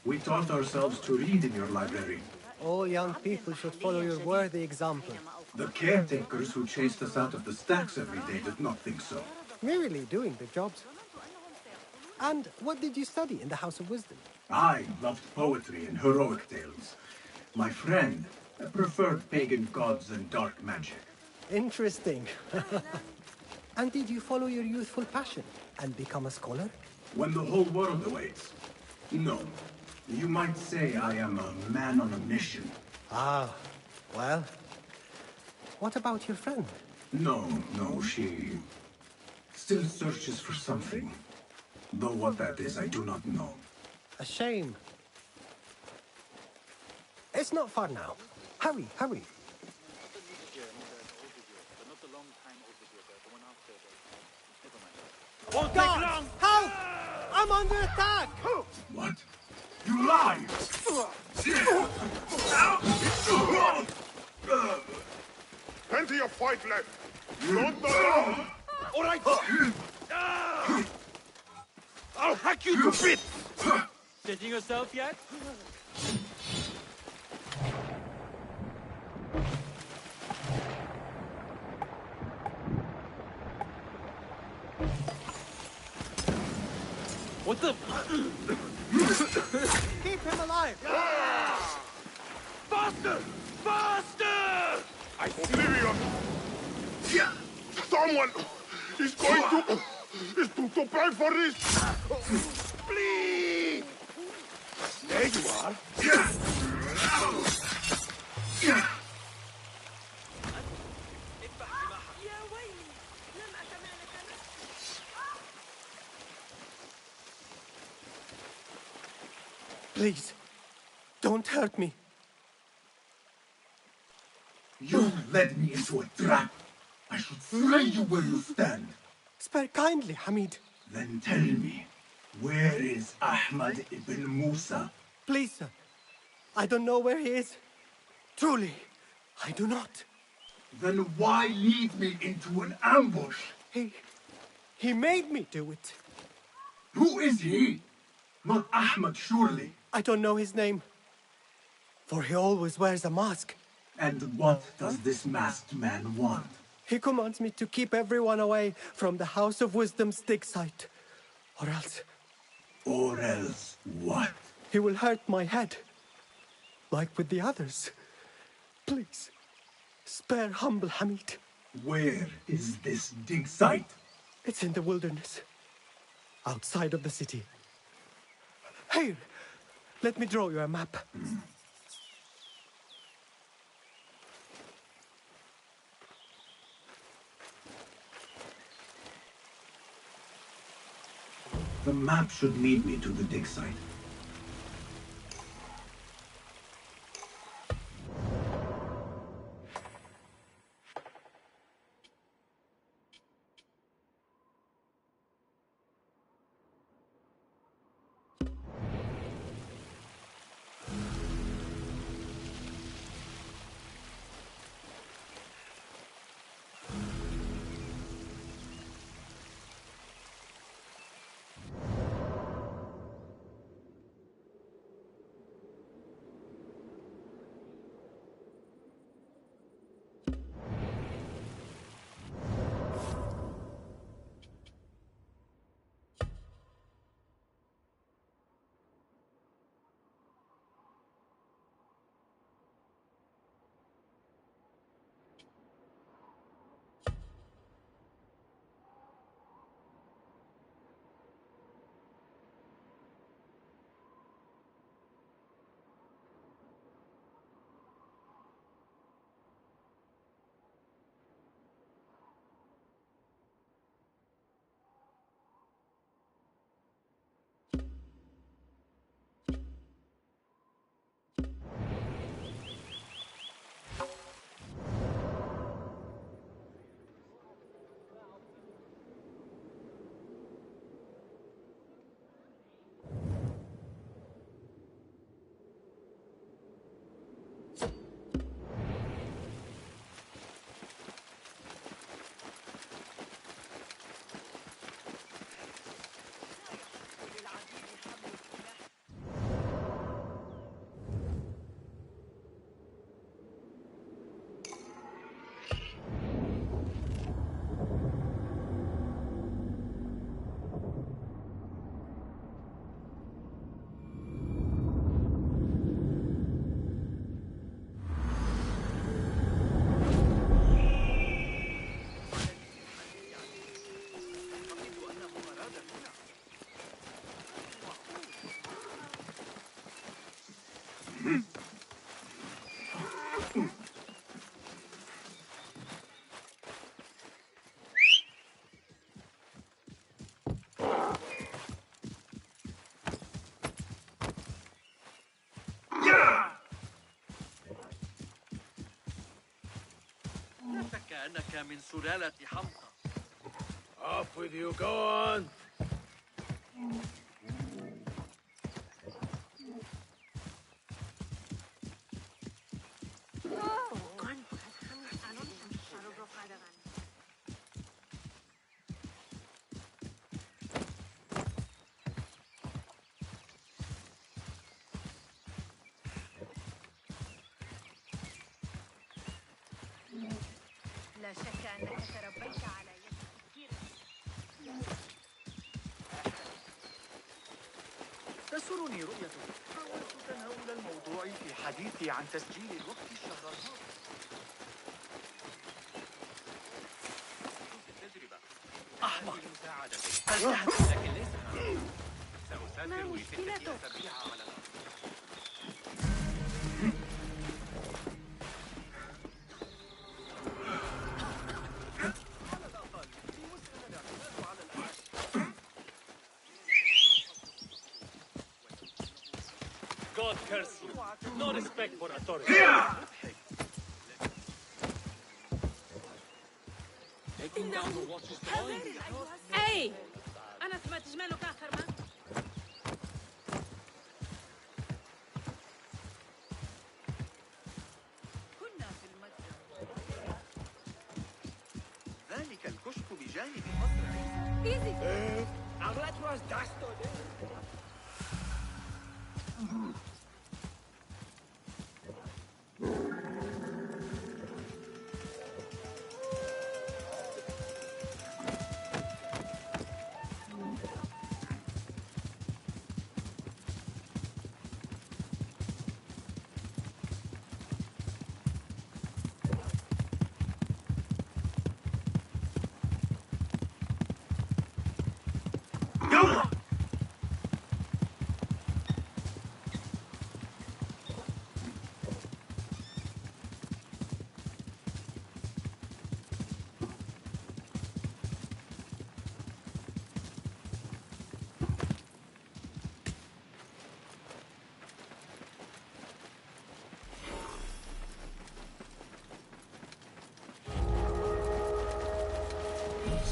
We taught ourselves to read in your library. All young people should follow your worthy example. The caretakers who chased us out of the stacks every day did not think so. Merely doing their jobs. And what did you study in the House of Wisdom? I loved poetry and heroic tales. My friend preferred pagan gods and dark magic. Interesting. And did you follow your youthful passion and become a scholar? When the whole world awaits. No. You might say I am a man on a mission. Ah, well. What about your friend? No, she still searches for something. Though what that is, I do not know. A shame. It's not far now. Hurry, hurry. Won't take long! Help! I'm under attack! What? You lie! Plenty of fight left. Don't alone. All right! I'll hack you to bits! Stitching yourself yet? What the? Keep him alive! Faster! Faster! Oblivion. Someone is going to pay for this. Please! There you are. Please, don't hurt me. You led me into a trap. I should slay you where you stand. Spare kindly, Hamid. Then tell me, where is Ahmad ibn Musa? Please, sir. I don't know where he is. Truly, I do not. Then why lead me into an ambush? He made me do it. Who is he? Not Ahmad, surely. I don't know his name. For he always wears a mask. And what does this masked man want? He commands me to keep everyone away from the House of Wisdom's dig site. Or else... Or else what? he will hurt my head. Like with the others. Please, spare humble Hamid. Where is this dig site? It's in the wilderness. Outside of the city. Here, let me draw you a map. The map should lead me to the dig site. كأنك من سلالة حمقى. Off with you, go on. لا شك أنك تربيت على يد التفكير. تسرني رؤيتك. حاولت تناول الموضوع في حديثي عن تسجيل الوقت الشهر الماضي. التجربة. أحمق. فلتحت لكن ليس سأسافر لستة أسابيع على الأرض. God curse you. No respect for authority. Taking down the watch is going. أي أنا سمعت جمالك آخر ما كنا في المتجر. ذلك الكشك بجانب قصر عيسى.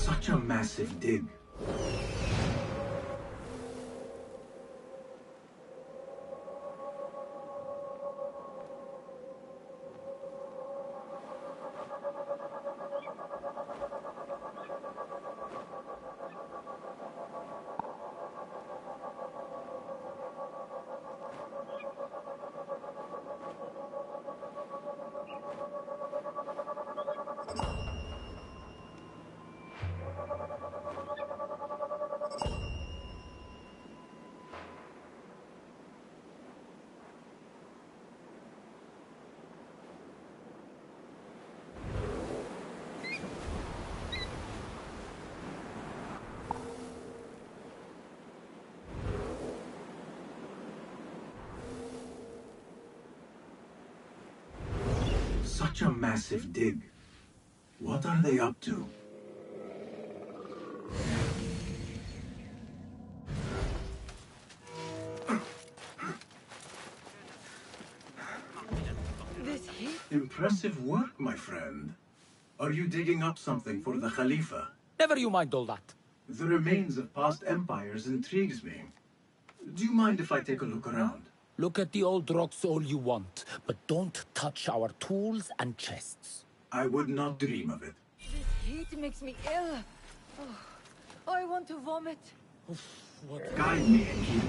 Such a massive dig. Such a massive dig. What are they up to? This heat? Impressive work, my friend. Are you digging up something for the Khalifa? Never you mind all that. The remains of past empires intrigues me. Do you mind if I take a look around? Look at the old rocks all you want, but don't touch our tools and chests. I would not dream of it. This heat makes me ill. Oh, I want to vomit. Guide me, Enki.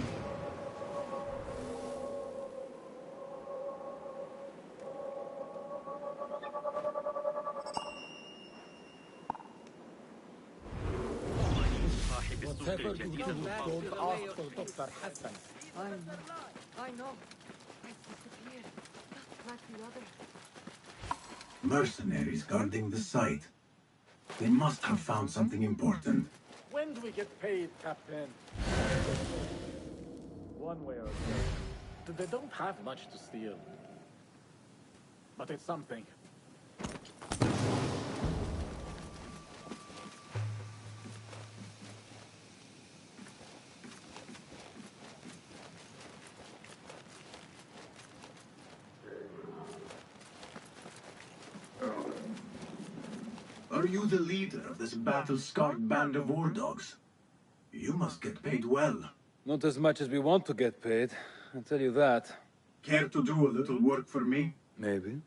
Whatever you do, don't ask for Dr. Hassan. I know. I disappeared. Just like the other. Mercenaries guarding the site. They must have found something important. When do we get paid, Captain? One way or the other. They don't have much to steal. But it's something. Are you the leader of this battle-scarred band of war dogs? You must get paid well. Not as much as we want to get paid, I'll tell you that. Care to do a little work for me? Maybe.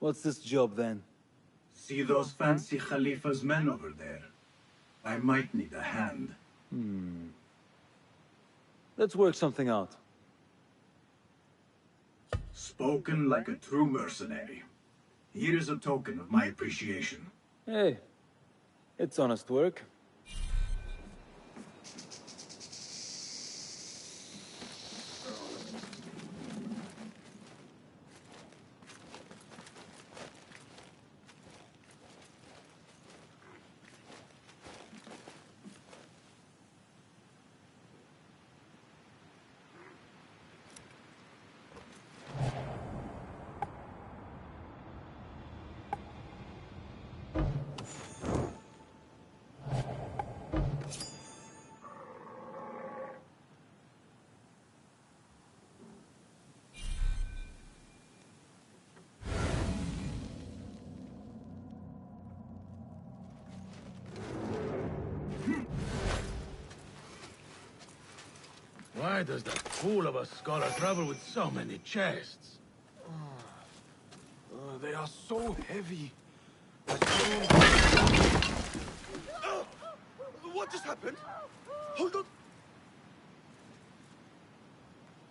What's this job then? See those fancy Khalifa's men over there? I might need a hand. Let's work something out. Spoken like a true mercenary. Here is a token of my appreciation. Hey, it's honest work. Why does that fool of a scholar travel with so many chests? They are so heavy. What just happened? Hold on.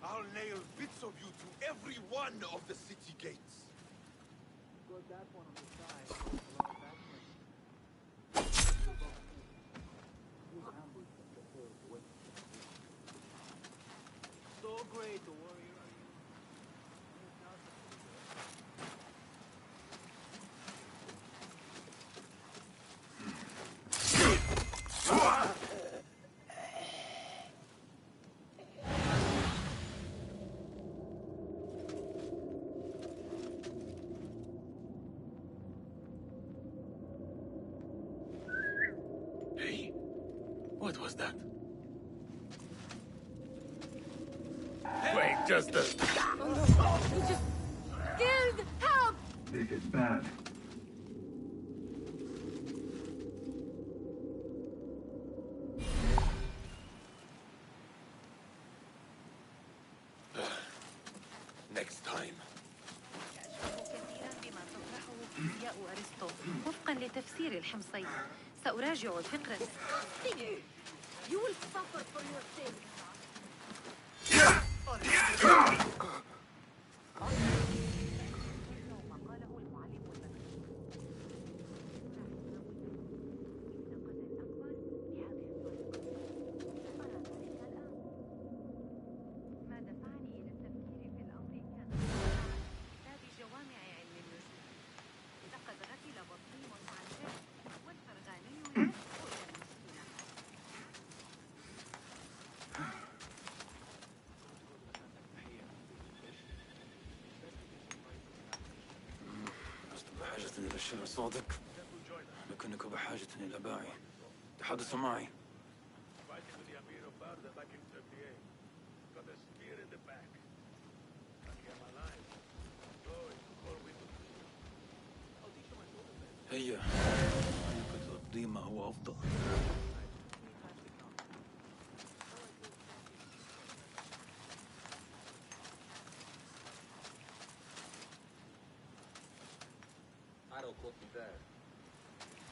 I'll nail bits of you to every one of the city gates. So great, the warrior. Hey, what was that? Wait, just a... He just scared! Help! This is bad. Next time. كثيرا بما تطرحه فيزياء أرسطو وفقا لتفسير الحمصي. سأراجع فقرة. You will suffer for your sins. ما دفعني إلى التفكير في الأمر كان لا بجوامع علم النجوم. لقد غفل بطيم عن ذلك والفرغاني يدفع إلى المسكينة. لست بحاجة إلى الشعر صادق، لكنك بحاجة إلى باعي. تحدث معي. هيا، إنك تقضي ما هو أفضل.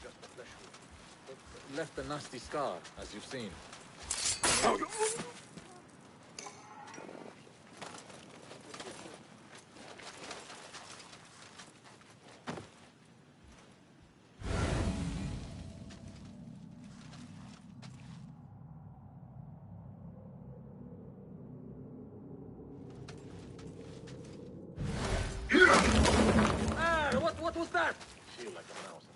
Just a flesh wound. It left a nasty scar, as you've seen. What was that? Feel like a mouse.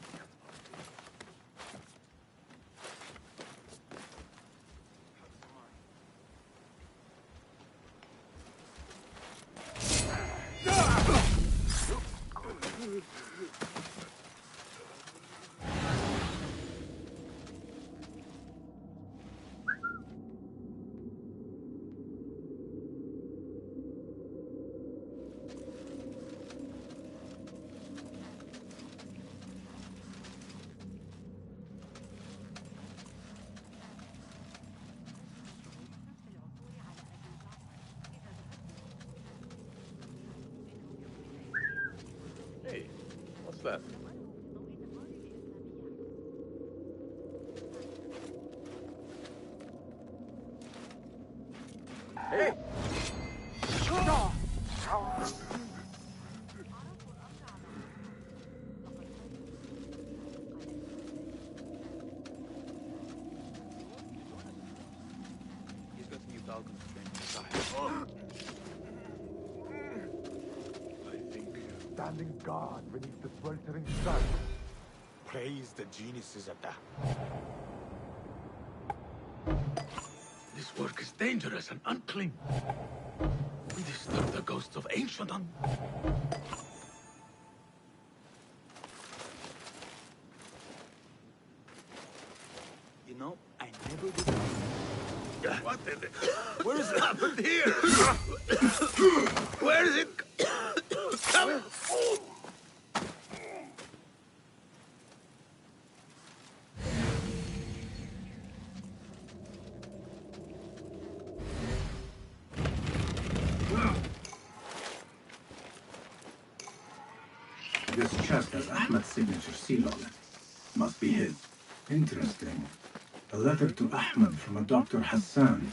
خفاف. Hey! He's got a new falcon train. I think standing guard beneath the sweltering sun. Praise the geniuses at that. This work is dangerous and unclean. We disturb the ghosts of ancient You know, I never did. What is it? Where is it happened here? Where is it coming? This chest has Ahmed's signature seal on it. Must be his. Interesting. A letter to Ahmed from a Dr. Hassan.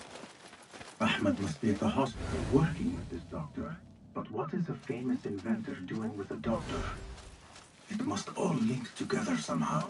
Ahmed must be at the hospital working with this doctor. But what is a famous inventor doing with a doctor? It must all link together somehow.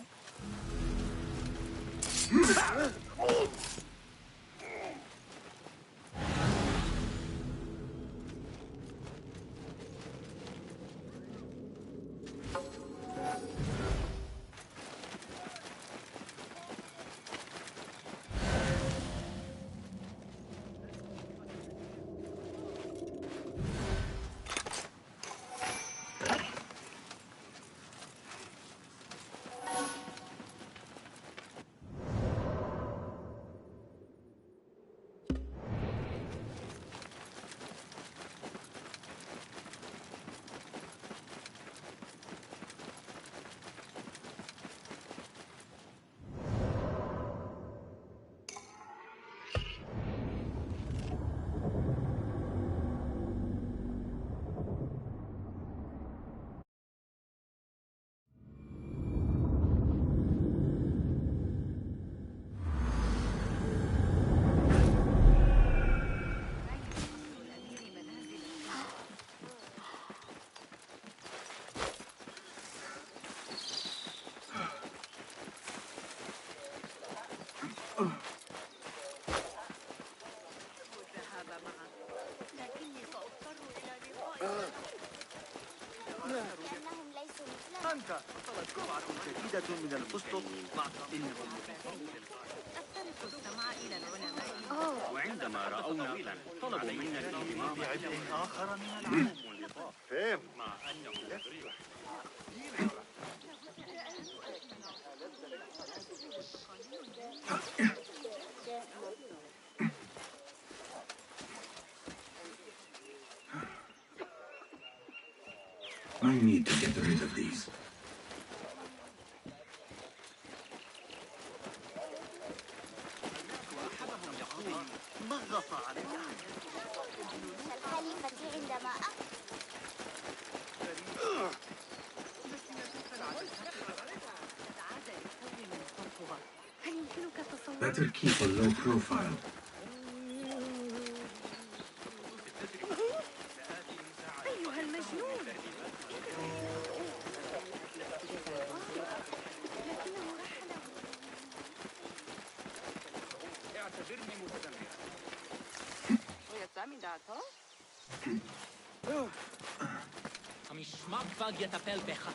أنت وصلت جرعة جديدة من الفستق مع إنهم أسترق السمع إلى العلماء وعندما رأونا طويلا طلبوا منا الاهتمام بعبء آخر من العالم والنطاق فهم. مع أنه مريح. I need to get rid of these. ضغط علي الخليفة عندما هل يمكنك تصور Better keep a low profile. أيها المجنون لكنه رحل اعتبرني مستمعا המשמר יטפל בך.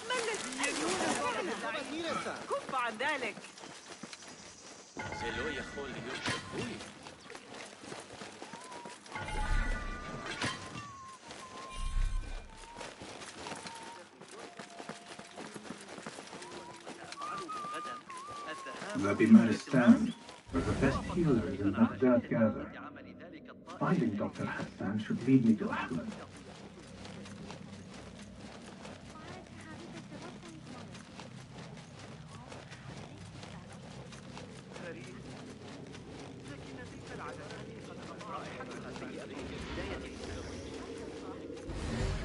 ما الذي كف عن ذلك זה לא יכול להיות שפוי. The Bimaristan, where the best healers in Baghdad gather. Finding Dr. Hassan should lead me to Ahmed.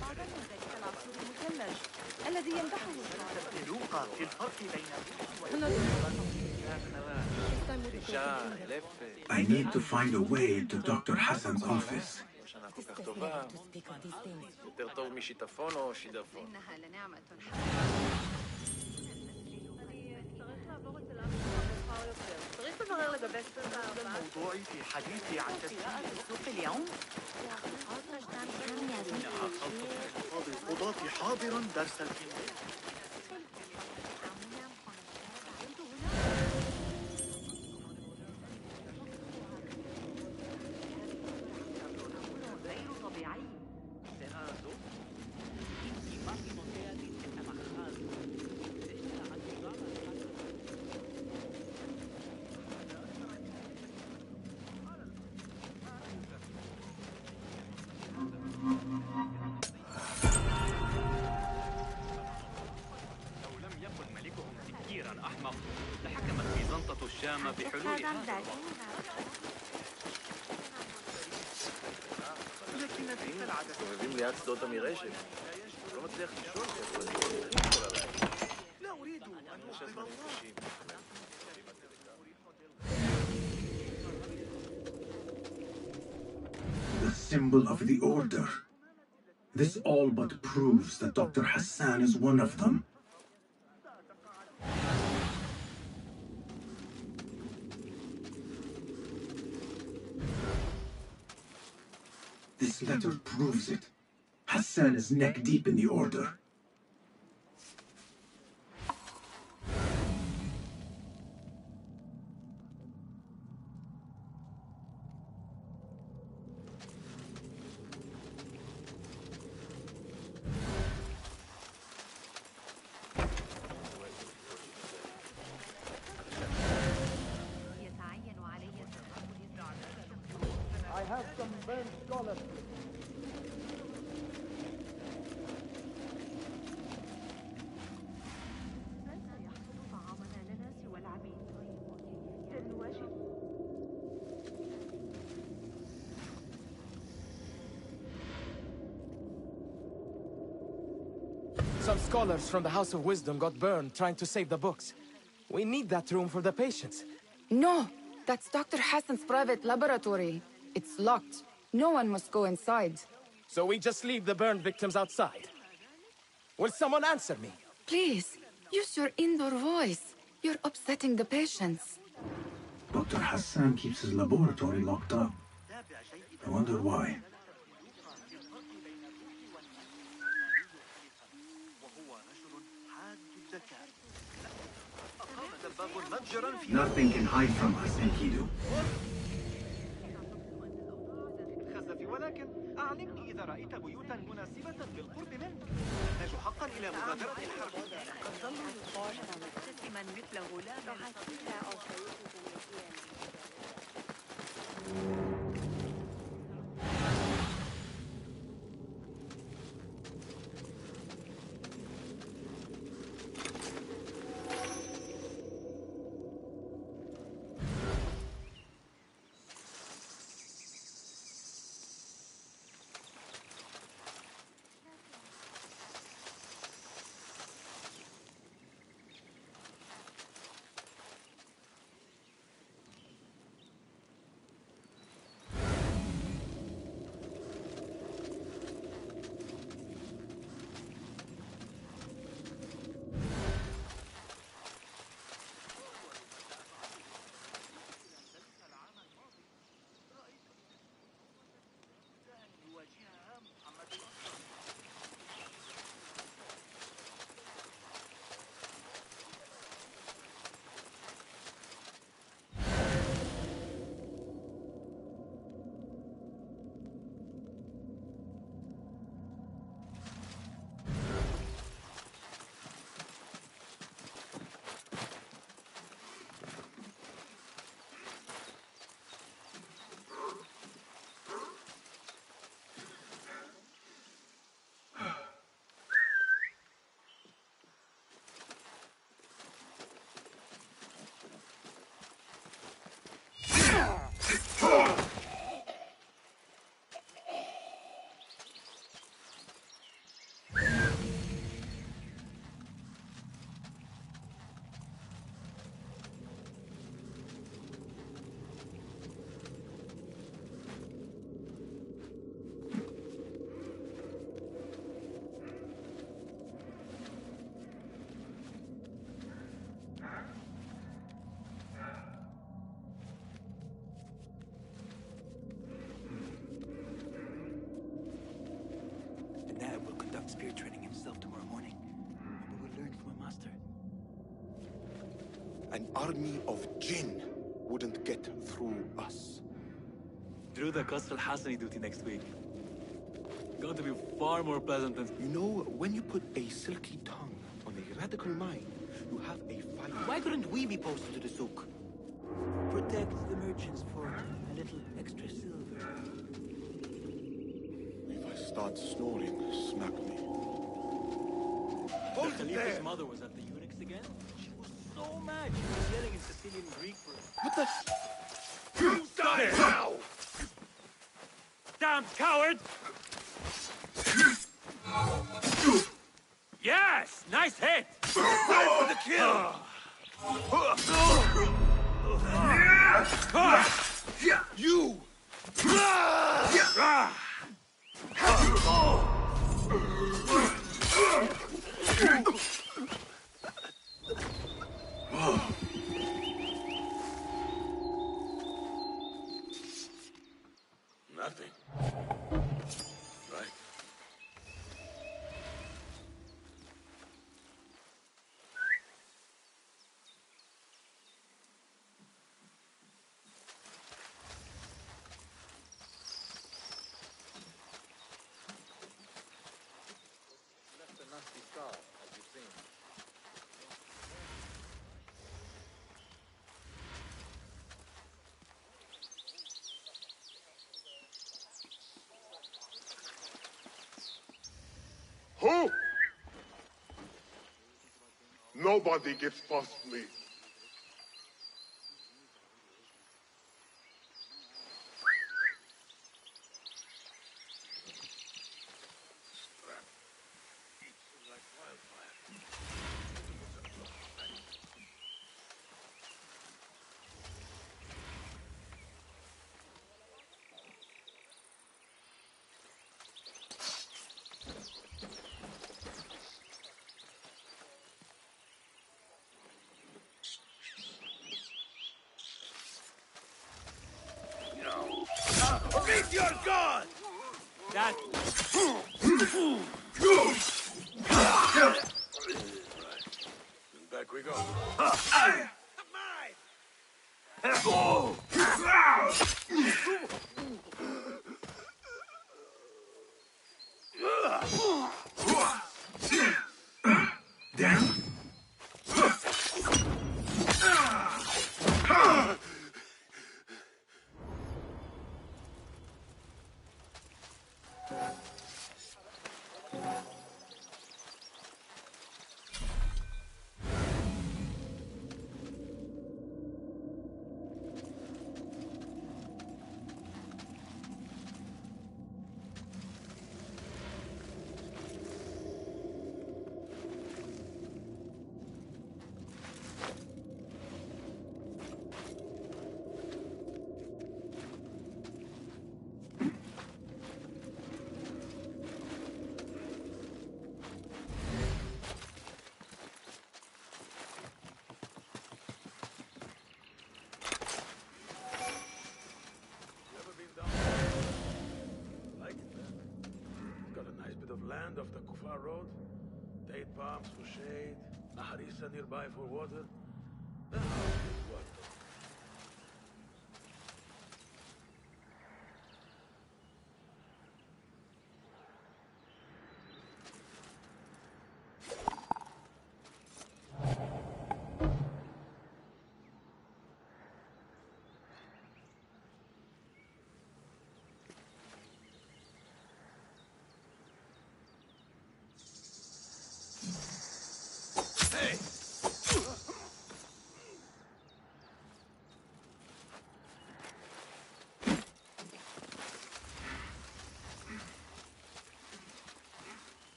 بعض ذلك العصفور المثلج الذي يمدحه تلوقا في الفرق بين I need to find a way to Dr. Hassan's office. יותר טוב משיטפון או שידפון? إنها لنعمة צריך לברר לגבי موضوعي في حديثي عن تسويق السوق اليوم. إنها خلطة احتفاظ القضاة حاضرا درس الكيمياء. غير طبيعي. لو لم يكن ملكهم سكيرا أحمق لحكمت بيزنطة الشام بحلول هذا لكن في العادة מסתובבים ליד שדות המרשת. לא מצליח לישון, لا أريد أن أحضر The symbol of the Order. This all but proves that Dr. Hassan is one of them. This letter proves it. Hassan is neck deep in the Order. يتعين علي I have some burned scholars. سيحصل طعامنا لنا سوى العبيد. الواجب. Some scholars from the House of Wisdom got burned trying to save the books. We need that room for the patients. No, that's Dr. Hassan's private laboratory. It's locked. No one must go inside. So we just leave the burned victims outside. Will someone answer me? Please, use your indoor voice. You're upsetting the patients. Dr. Hassan keeps his laboratory locked up. I wonder why. Nothing can hide from us, Enkidu. ولكن أعلمني إذا رأيت بيوتا مناسبة بالقرب منه. نحتاج حقا إلى مغادرة الحرب. مبتسما مثله لا spear training himself tomorrow morning. We will learn from a master. An army of jinn wouldn't get through us. Through the Qasr al-Hassani duty next week. Going to be far more pleasant than... You know, when you put a silky tongue on a radical mind, you have a fire. Why couldn't we be posted to the souk? Protect the merchants for a little extra silver. If I start snoring, smack me. The Khalifa's mother was at the eunuchs again. She was so mad. She was yelling in Sicilian Greek for us. What the? You die now! Damn coward! Yes! Nice hit! Time for the kill! You! Nothing. Right. Left a nasty scar, as you've seen. Who? Nobody gets past me. Meet your god! That... Back we go. Damn. Land off the Kufar Road, date palms for shade, a harissa nearby for water. The house is what?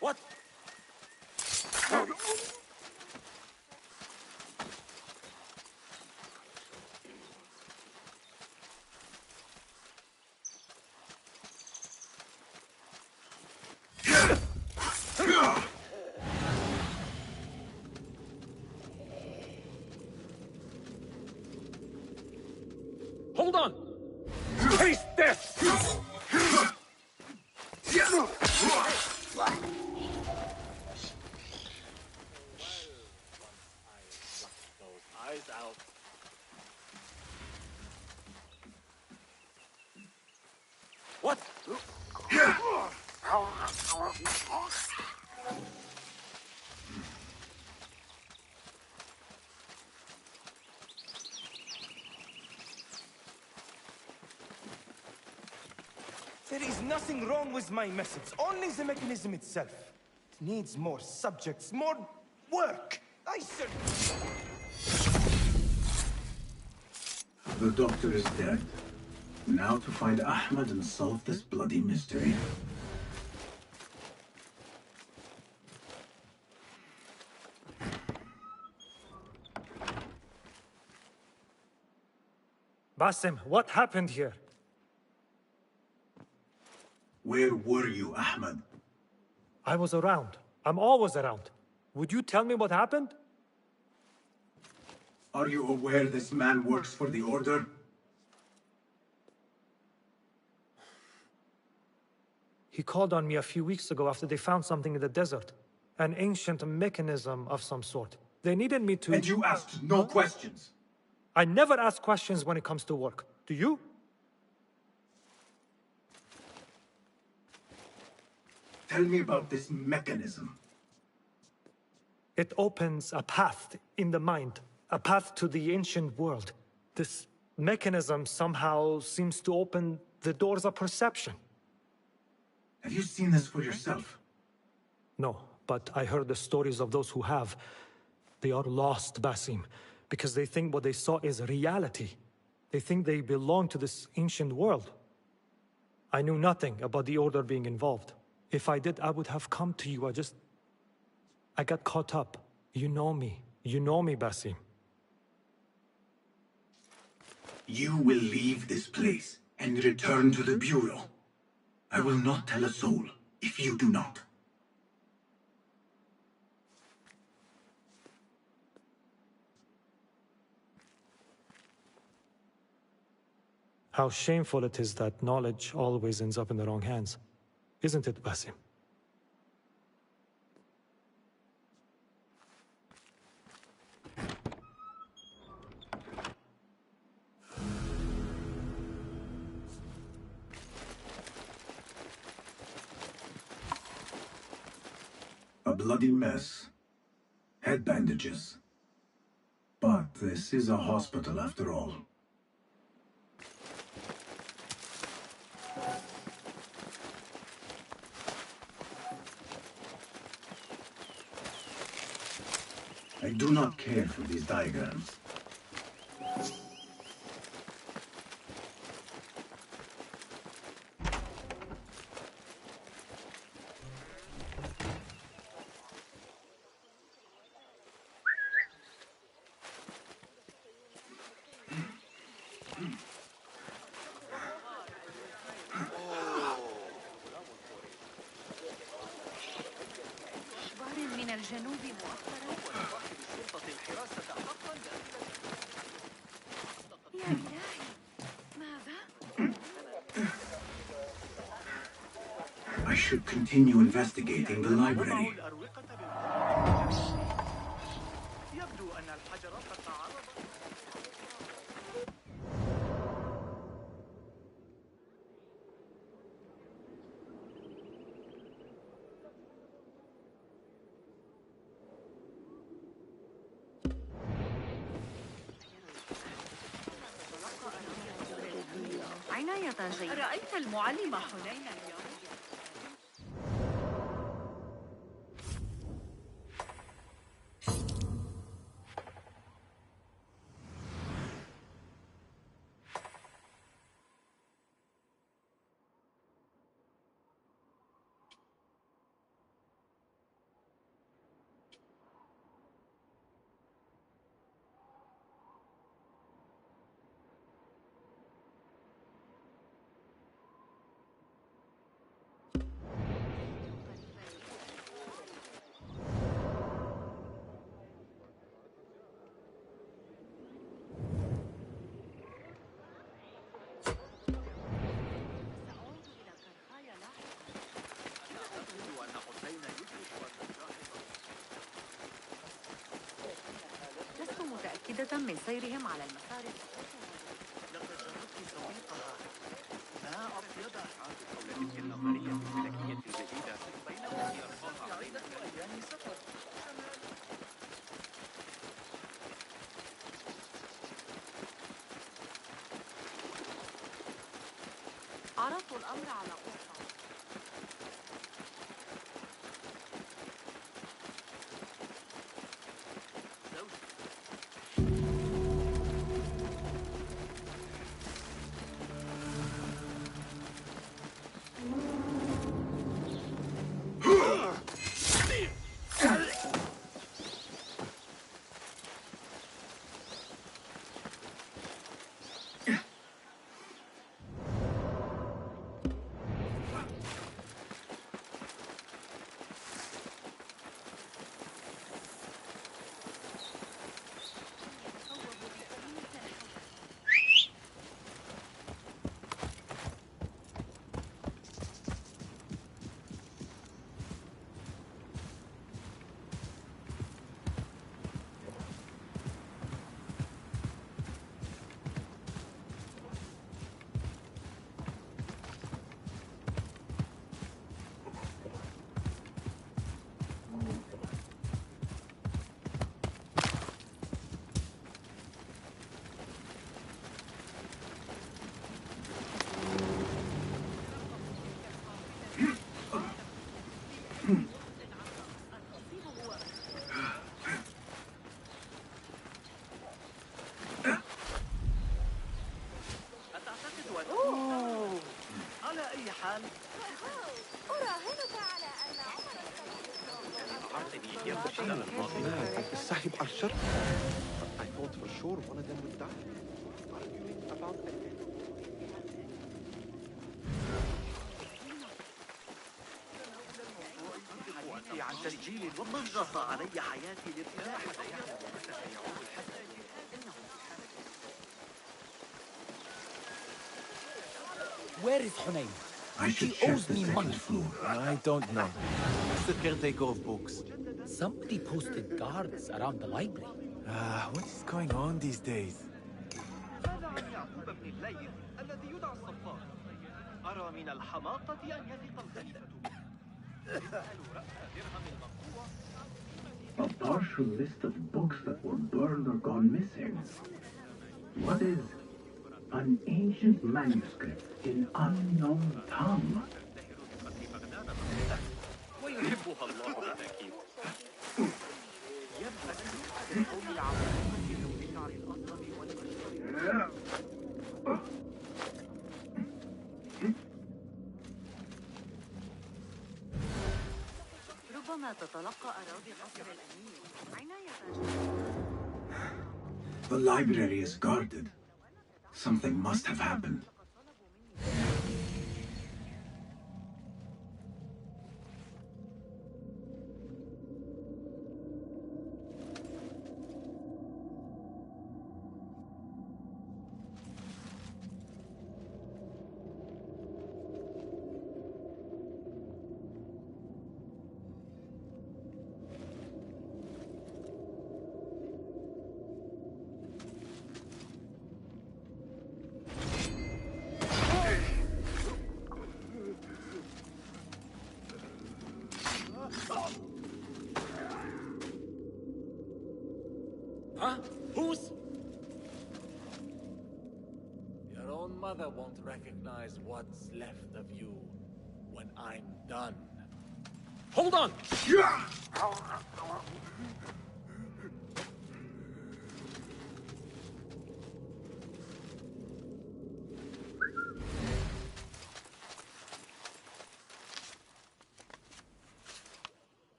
What? What? There is nothing wrong with my message, only the mechanism itself. It needs more subjects, more work. I said... The doctor is dead. Now to find Ahmed and solve this bloody mystery. Basim, what happened here? Where were you, Ahmed? I was around. I'm always around. Would you tell me what happened? Are you aware this man works for the Order? He called on me a few weeks ago after they found something in the desert. An ancient mechanism of some sort. They needed me to... And you asked no questions? I never ask questions when it comes to work. Do you? Tell me about this mechanism. It opens a path in the mind. A path to the ancient world. This mechanism somehow seems to open the doors of perception. Have you seen this for yourself? No, but I heard the stories of those who have. They are lost, Basim, because they think what they saw is reality. They think they belong to this ancient world. I knew nothing about the Order being involved. If I did, I would have come to you. I got caught up. You know me. You know me, Basim. You will leave this place and return to the Bureau. I will not tell a soul if you do not. How shameful it is that knowledge always ends up in the wrong hands. Isn't it, Basim? A bloody mess. Head bandages. But this is a hospital after all. I do not care for these diagrams. من الجنوب مؤخرا وتوحد شرطة الحراسة حقا يا إلهي ماذا؟ I should continue investigating the library. يبدو أن الحجر قد تعرض. عناية جيدة. رأيت المعلم حنين اليوم؟ لست متأكدة من سيرهم على المسار. لقد جربت سويقها. أصيد أفعال حول تلك النظرية الفلكية الجديدة بينما يرفعها عدة أيام سفر. عرضت الأمر على قطة. على أي حال أراهنك على أن عمر أعرتني إياه الشهر الماضي. السحب أرشر. I thought for sure one of them would die. Arguing about the الحديث عن تسجيل وضغط علي حياتي للإله. أحد يعلم متى سيعود الحسن. Where is Hunayn? I should She check owes the me second money. floor. I don't know. It's the caretaker of books. Somebody posted guards around the library. What is going on these days? ماذا عن يعقوب بن الليث الذي يدعى الصفار؟ أرى من الحماقة أن يثق الخليفة به. اسألوا رأس درهم المقطوع. A partial list of books that were burned or gone missing. What is an ancient manuscript in unknown tongue? ويحبها الله بالتأكيد. يبحث القوم عن لون شعر الأصفر والأشقر. ربما تتلقى أراضي قصر الأمير عناية. The library is guarded. Something must have happened. Huh? Who's? Your own mother won't recognize what's left of you when I'm done. Hold on!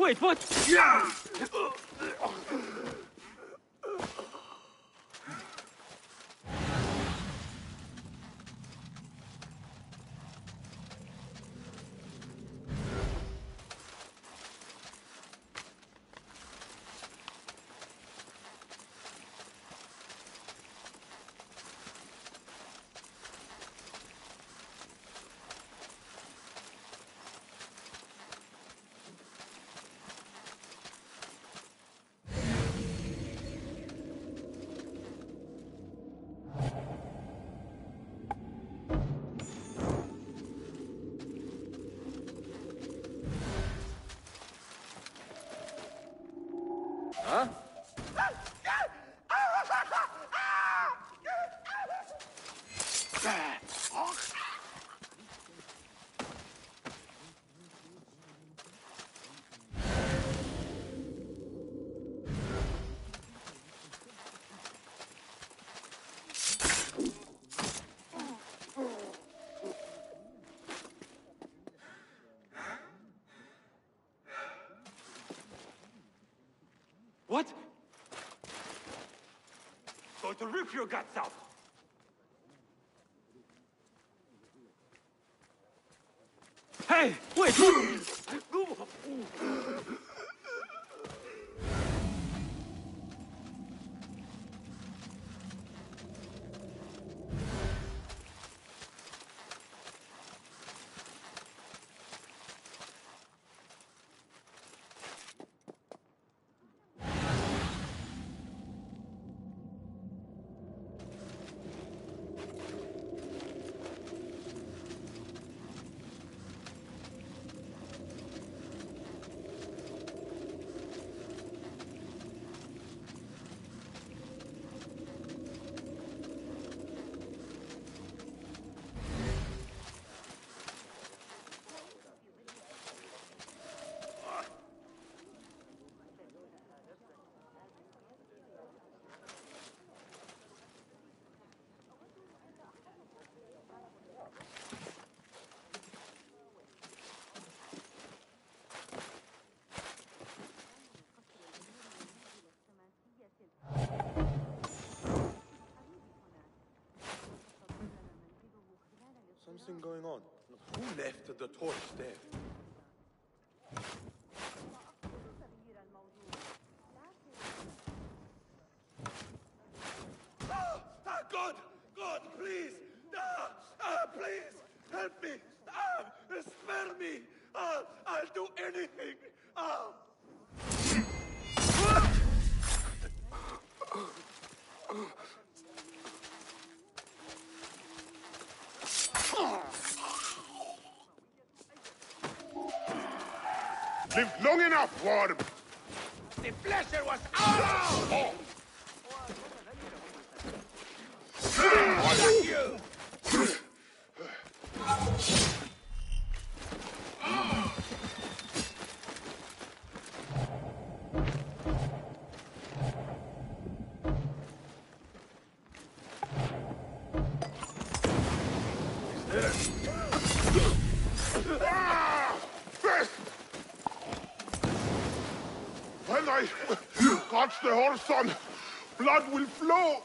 Wait, what? Yeah! Huh? What? Going to rip your guts out! Hey, wait! Something going on. Who left the torch there? God! God, please! Please! Help me! Spare me! I'll do anything! Lived long enough, Worm! The pleasure was ours! Fuck you! When I catch the horse on, blood will flow!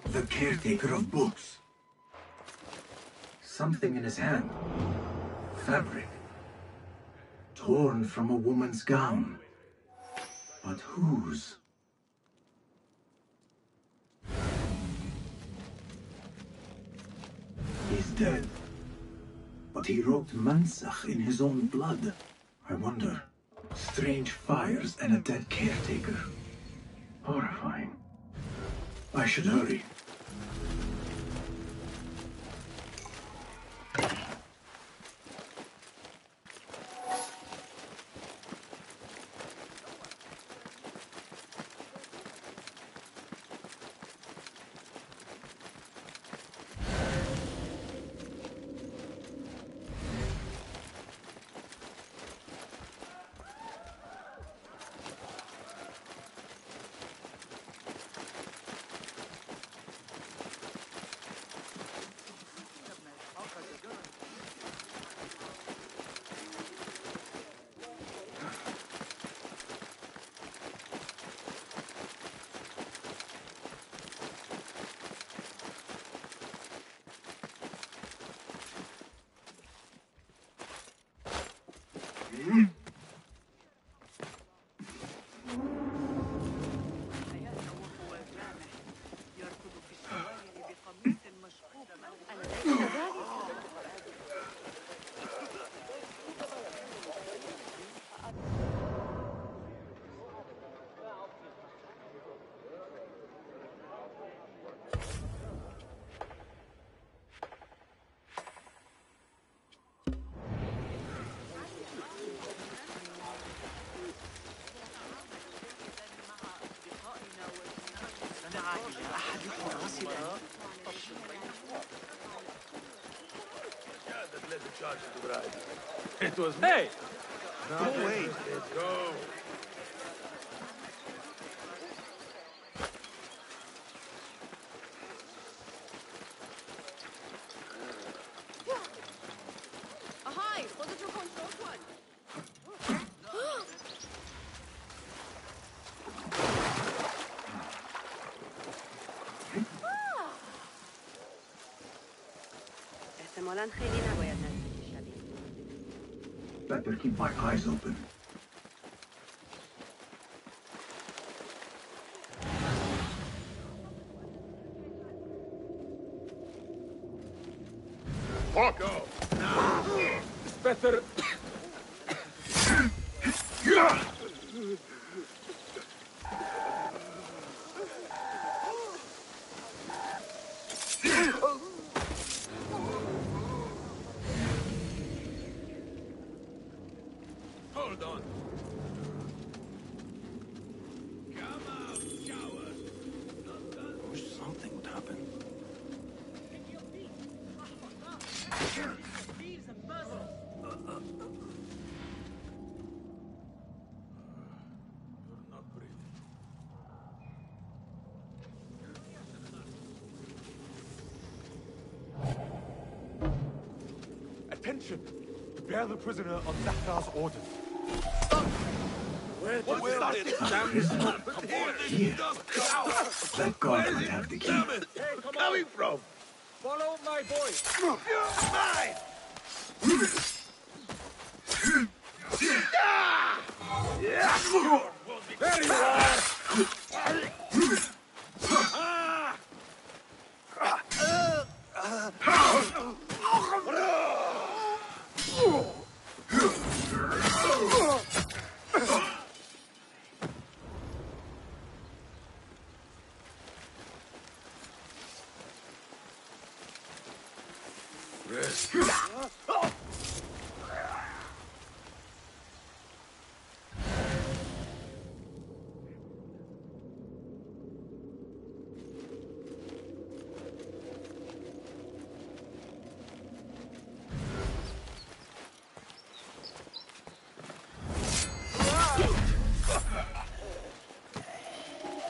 The caretaker of books. Something in his hand. Fabric. Torn from a woman's gown. But whose? He's dead. But he wrote Mansach in his own blood. I wonder. Strange fires and a dead caretaker. Horrifying. I should hurry. It was Hey! No way. Let's go. Ahai! Look at your control one! Better keep my eyes open. Fuck off! It's better. Hold on. Come out, coward. I wish something would happen. Attention! Prepare the prisoner on Zahra's orders. Where started? Damn it! Come on, this dust cloud. That guard might have the key. Damn it! Coming from? Follow my voice. Mine! There you are!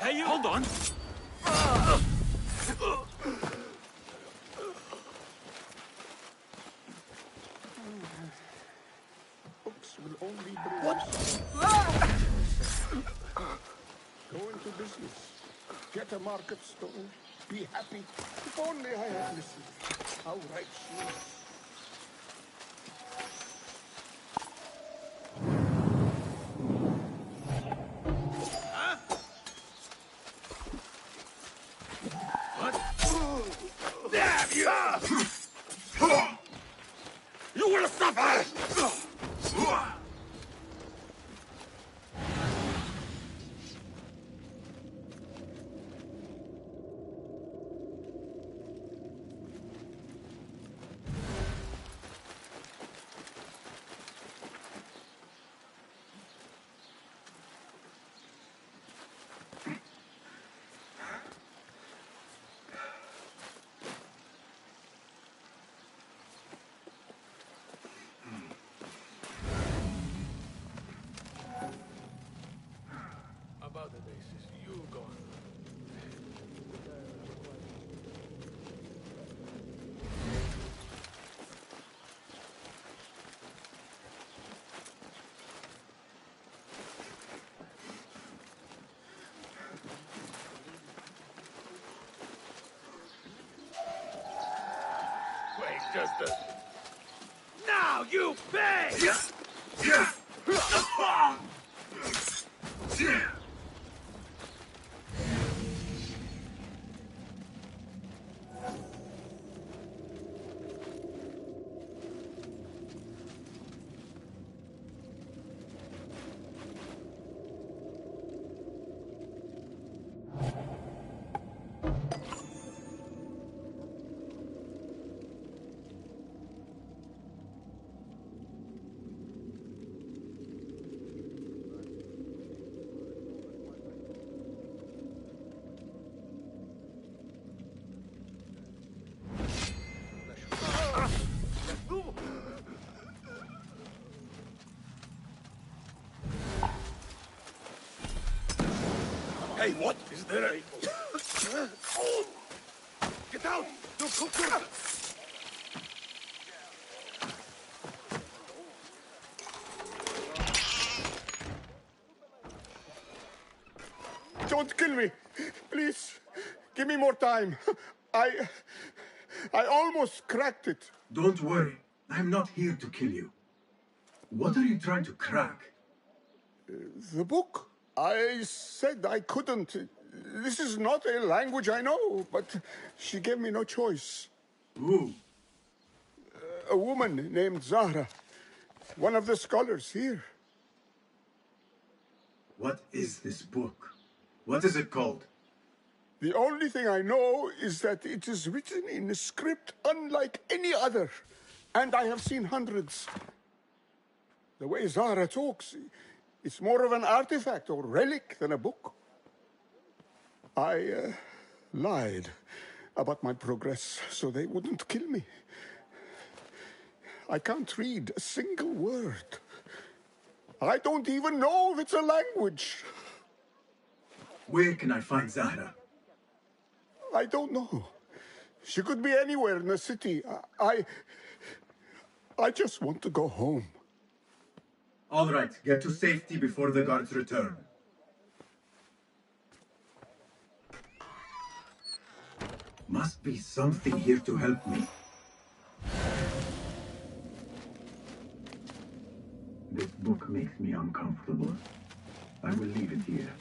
Hey, you hold on. Books will only bring Go into business. Get a market stone. Be happy. If only I had listened. How right she is. Damn you! You will suffer! About the basis, you go on. Wait, just a... Now you pay! Hey, what? Is there a... Get out! You'll cook yourself! Don't kill me! Please! Give me more time! I almost cracked it! Don't worry. I'm not here to kill you. What are you trying to crack? The book. I said I couldn't. This is not a language I know, but she gave me no choice. Who? A woman named Zahra. One of the scholars here. What is this book? What is it called? The only thing I know is that it is written in a script unlike any other. And I have seen hundreds. The way Zahra talks, it's more of an artifact or relic than a book. I lied about my progress so they wouldn't kill me. I can't read a single word. I don't even know if it's a language. Where can I find Zahra? I don't know. She could be anywhere in the city. I just want to go home. All right, get to safety before the guards return. Must be something here to help me. This book makes me uncomfortable. I will leave it here.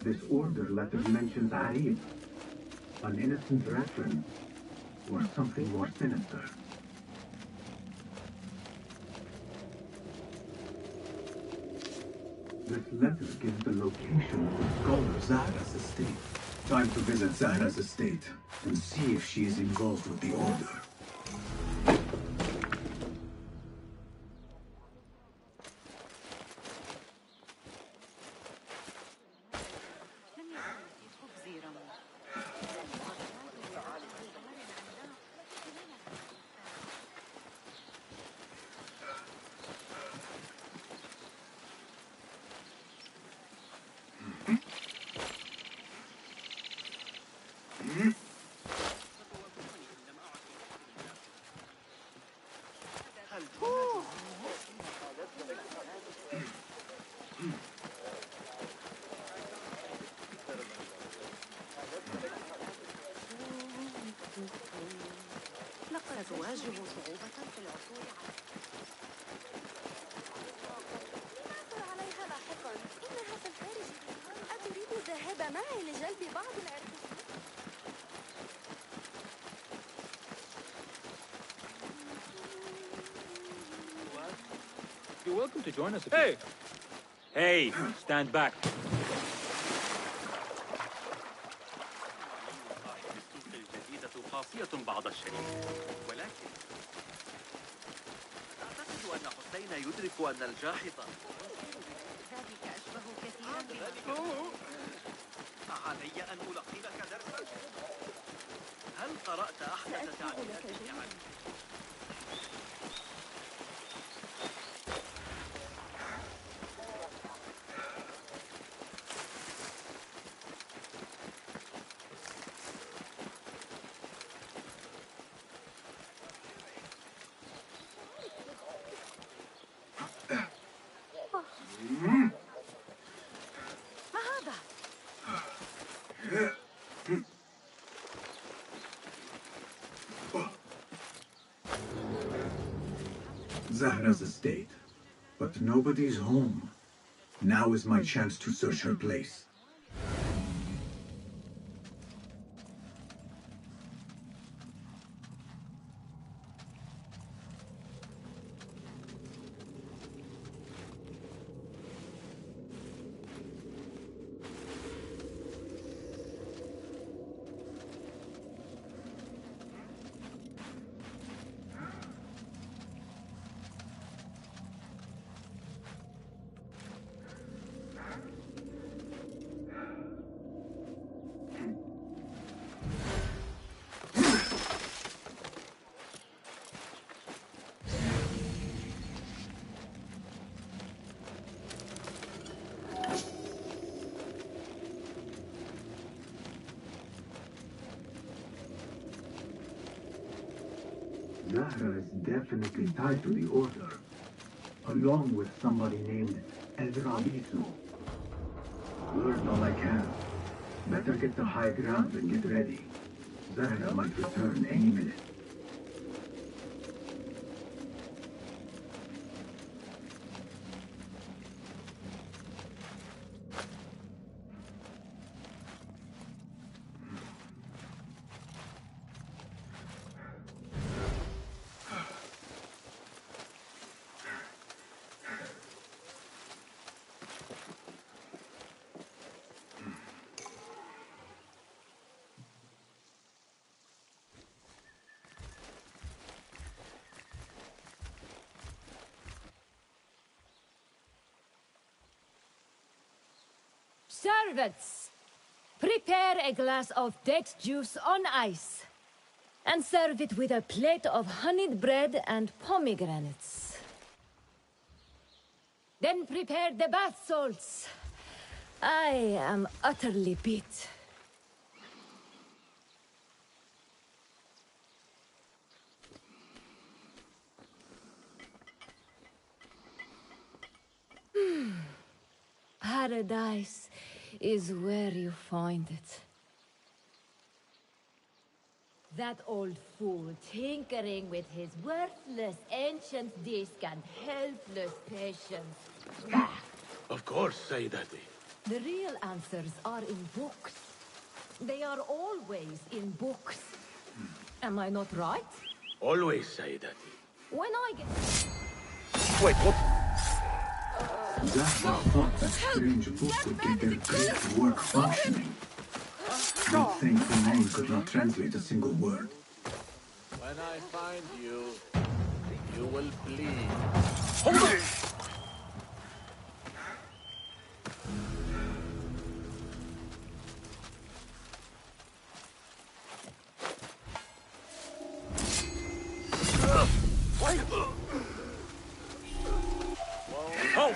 This order letter mentions Arif, an innocent veteran, or something more sinister. This letter gives the location of the scholar Zahra's estate. Time to visit Zahra's estate and see if she is involved with the order. ستواجه صعوبة في العثور عليها لاحقا. إنها في الخارج. أتريد الذهاب معي لجلب بعض العرقسوس؟ You're welcome to join us. Hey! Hey, stand back. قاسية بعض الشيء، ولكن أعتقد أن حسين يدرك أن الجاحظ ذلك أشبه كثيرا علي أن ألقنك درسا. هل قرأت أحدث تعليماتك عنه؟ Zahra's estate, but nobody's home. Now is my chance to search her place. Zahra is definitely tied to the Order, along with somebody named Ezra Bisu. Learned all I can. Better get the high ground and get ready. Zahra might return any minute. Servants, prepare a glass of date juice on ice, and serve it with a plate of honeyed bread and pomegranates. Then prepare the bath salts. I am utterly beat. Paradise is where you find it. That old fool tinkering with his worthless ancient disc and helpless patience. Bah! Of course, Sayyidati. The real answers are in books. They are always in books. Am I not right? Always, Sayyidati. When I get... Wait, what? Zahra thought that strange book would get their great work functioning. Good thing the name could not translate a single word. When I find you, you will bleed. Hold on! Oh,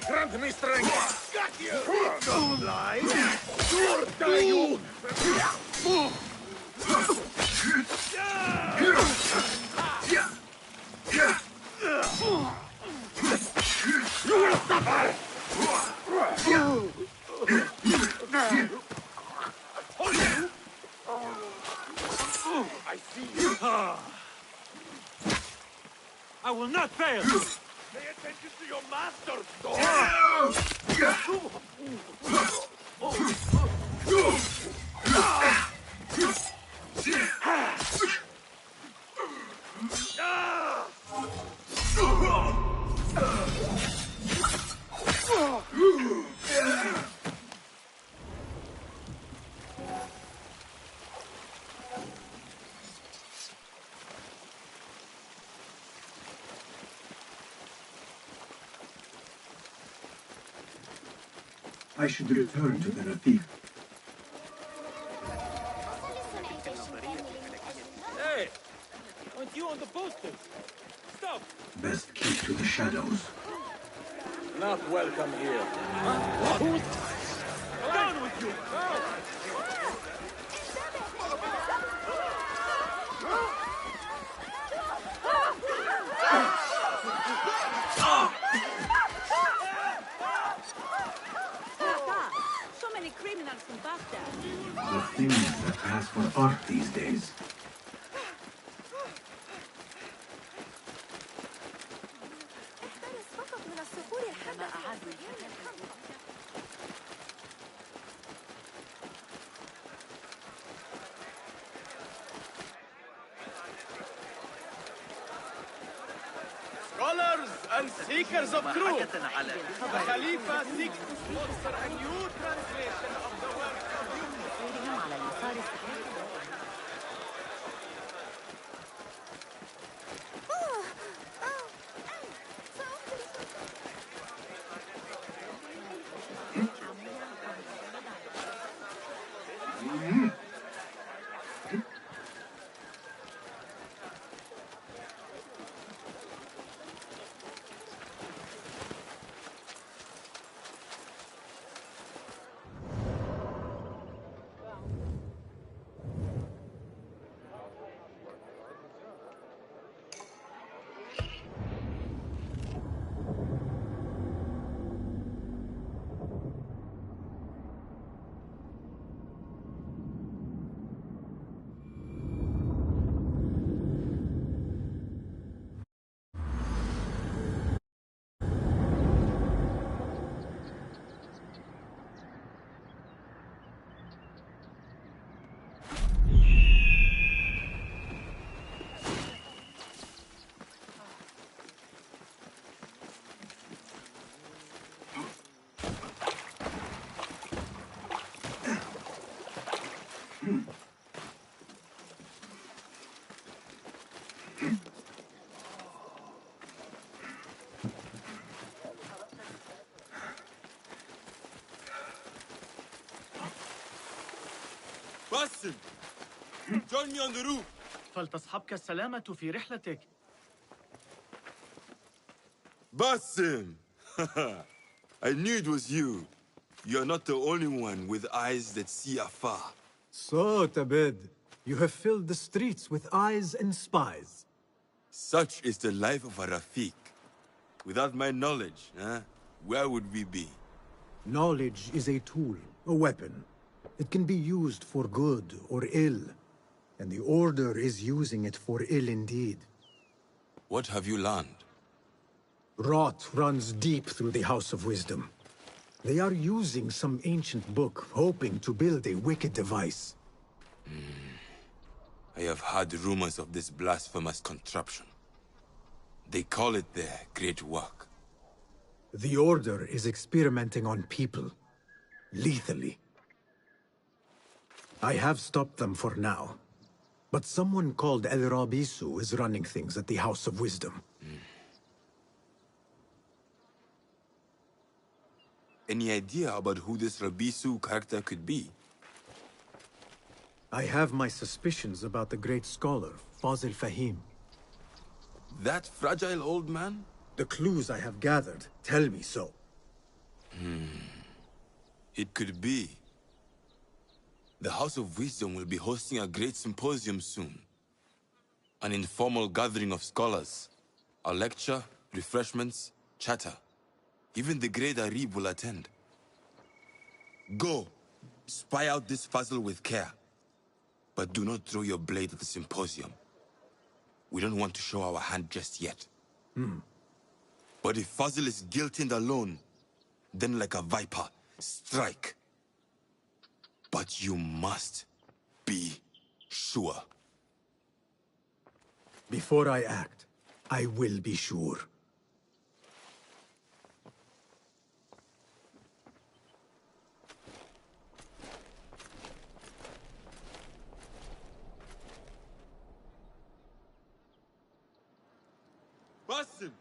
grant me strength! Got you! Don't lie! Die, you! You will suffer! I see you! I will not fail! Pay attention to your master, dog! I should return to the Rafiq. Hey! Aren't you on the posters? Stop! Best keep to the shadows. Not welcome here. Down with you! So many criminals in Baghdad. The things that pass for art these days. Scholars and seekers of truth, the Khalifa seeks to sponsor a new translation of the works of Basim! Join me on the roof! فلتصحبك السلامة في رحلتك. Basim! I knew it was you. You're not the only one with eyes that see afar. So, Tabed, you have filled the streets with eyes and spies. Such is the life of a Rafiq. Without my knowledge, where would we be? Knowledge is a tool, a weapon. It can be used for good or ill. And the Order is using it for ill indeed. What have you learned? Rot runs deep through the House of Wisdom. They are using some ancient book, hoping to build a wicked device. I have heard rumors of this blasphemous contraption. They call it their great work. The Order is experimenting on people. Lethally. I have stopped them for now. But someone called El Rabisu is running things at the House of Wisdom. Any idea about who this Rabisu character could be? I have my suspicions about the great scholar, Fazil Fahim. That fragile old man? The clues I have gathered tell me so. It could be. The House of Wisdom will be hosting a great symposium soon. An informal gathering of scholars. A lecture, refreshments, chatter. Even the great Arib will attend. Go, spy out this puzzle with care. But do not throw your blade at the symposium. We don't want to show our hand just yet. But if Fazil is guilty and alone, then like a viper, strike. But you must be sure. Before I act, I will be sure. Basim!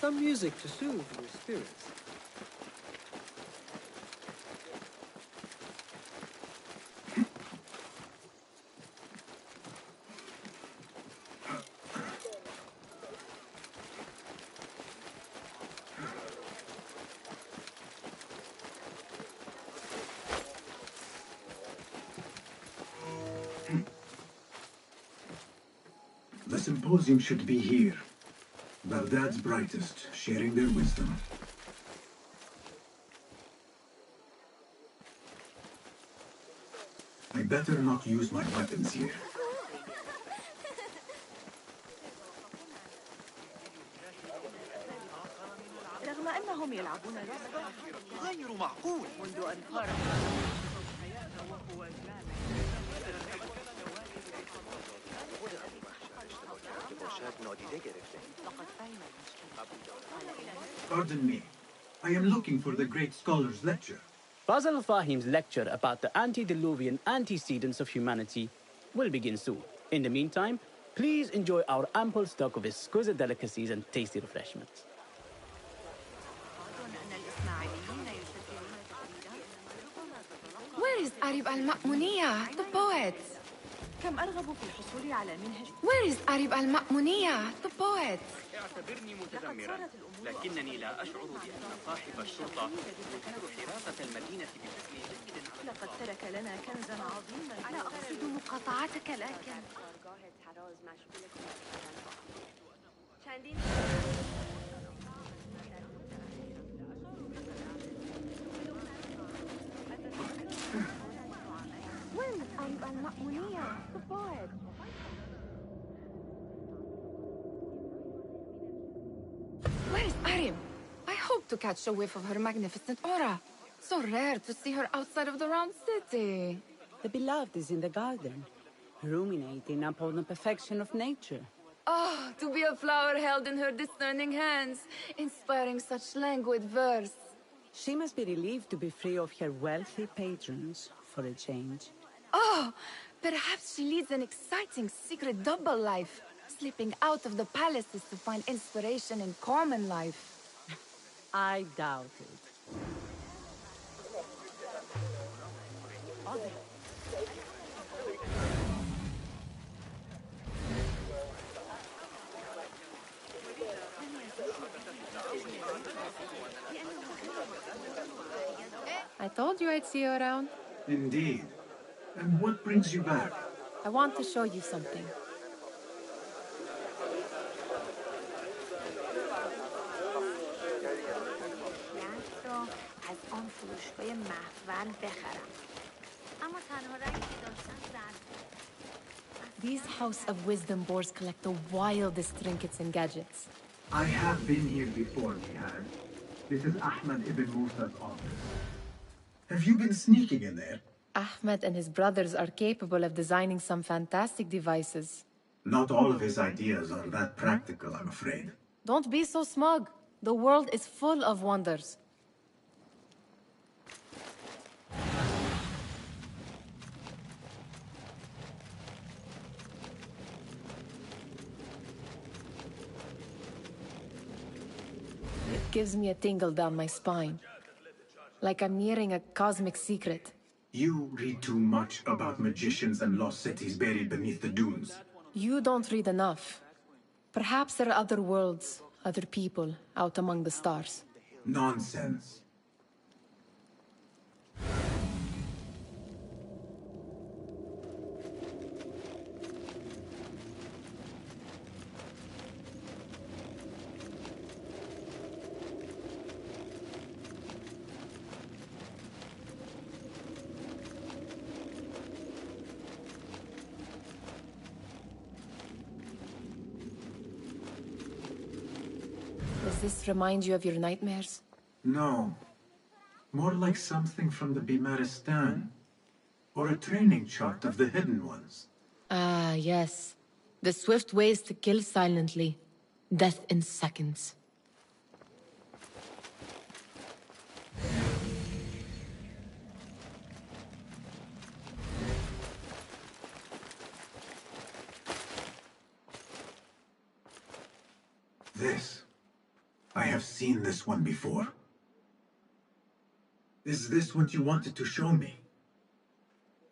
Some music to soothe your spirits. symposium should be here. Baghdad's brightest, sharing their wisdom. I better not use my weapons here. رغم أنهم يلعبون لعبة غير معقول منذ أن فارقوا Pardon me. I am looking for the great scholar's lecture. Fazl Fahim's lecture about the antediluvian antecedents of humanity will begin soon. In the meantime, please enjoy our ample stock of exquisite delicacies and tasty refreshments. Where is Arib al-Ma'muniyah, the poet? كم أرغب في الحصول على منهج Where is Arib al-Ma'muniyah, the poet? اعتبرني متذمرا، لكنني لا أشعر بأن صاحب الشرطة يدير حراسة المدينة بشكل جيد. لقد ترك لنا كنزا عظيما. لا أقصد مقاطعتك لكن Where is Arib al-Ma'muniyah, the poet? Where is Arib? I hope to catch a whiff of her magnificent aura. So rare to see her outside of the round city. The beloved is in the garden, ruminating upon the perfection of nature. Oh, to be a flower held in her discerning hands, inspiring such languid verse. She must be relieved to be free of her wealthy patrons, for a change. Oh, perhaps she leads an exciting secret double life, slipping out of the palaces to find inspiration in common life. I doubt it. I told you I'd see you around. Indeed. And what brings you back? I want to show you something. These House of Wisdom boars collect the wildest trinkets and gadgets. I have been here before, Mirage. This is Ahmed ibn Musa's office. Have you been sneaking in there? Ahmed and his brothers are capable of designing some fantastic devices. Not all of his ideas are that practical, I'm afraid. Don't be so smug. The world is full of wonders. It gives me a tingle down my spine. Like I'm nearing a cosmic secret. You read too much about magicians and lost cities buried beneath the dunes. You don't read enough. Perhaps there are other worlds, other people, out among the stars. Nonsense. Does this remind you of your nightmares? No. More like something from the Bimaristan. Or a training chart of the Hidden Ones. Ah, yes. The swift ways to kill silently. Death in seconds. This. I have seen this one before. Is this what you wanted to show me?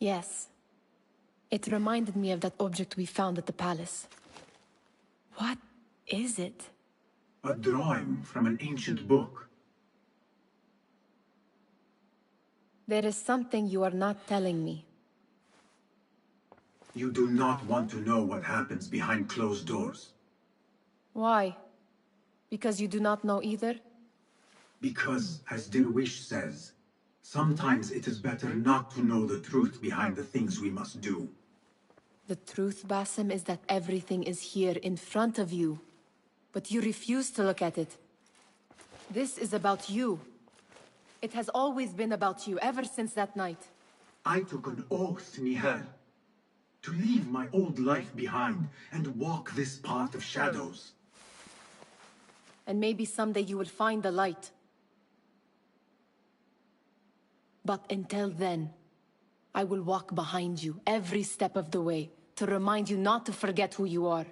Yes. It reminded me of that object we found at the palace. What is it? A drawing from an ancient book. There is something you are not telling me. You do not want to know what happens behind closed doors. Why? Because you do not know either? Because, as Dirwish says, sometimes it is better not to know the truth behind the things we must do. The truth, Basim, is that everything is here in front of you. But you refuse to look at it. This is about you. It has always been about you, ever since that night. I took an oath, Nihal, to leave my old life behind and walk this path of shadows. And maybe someday you will find the light. But until then, I will walk behind you every step of the way to remind you not to forget who you are.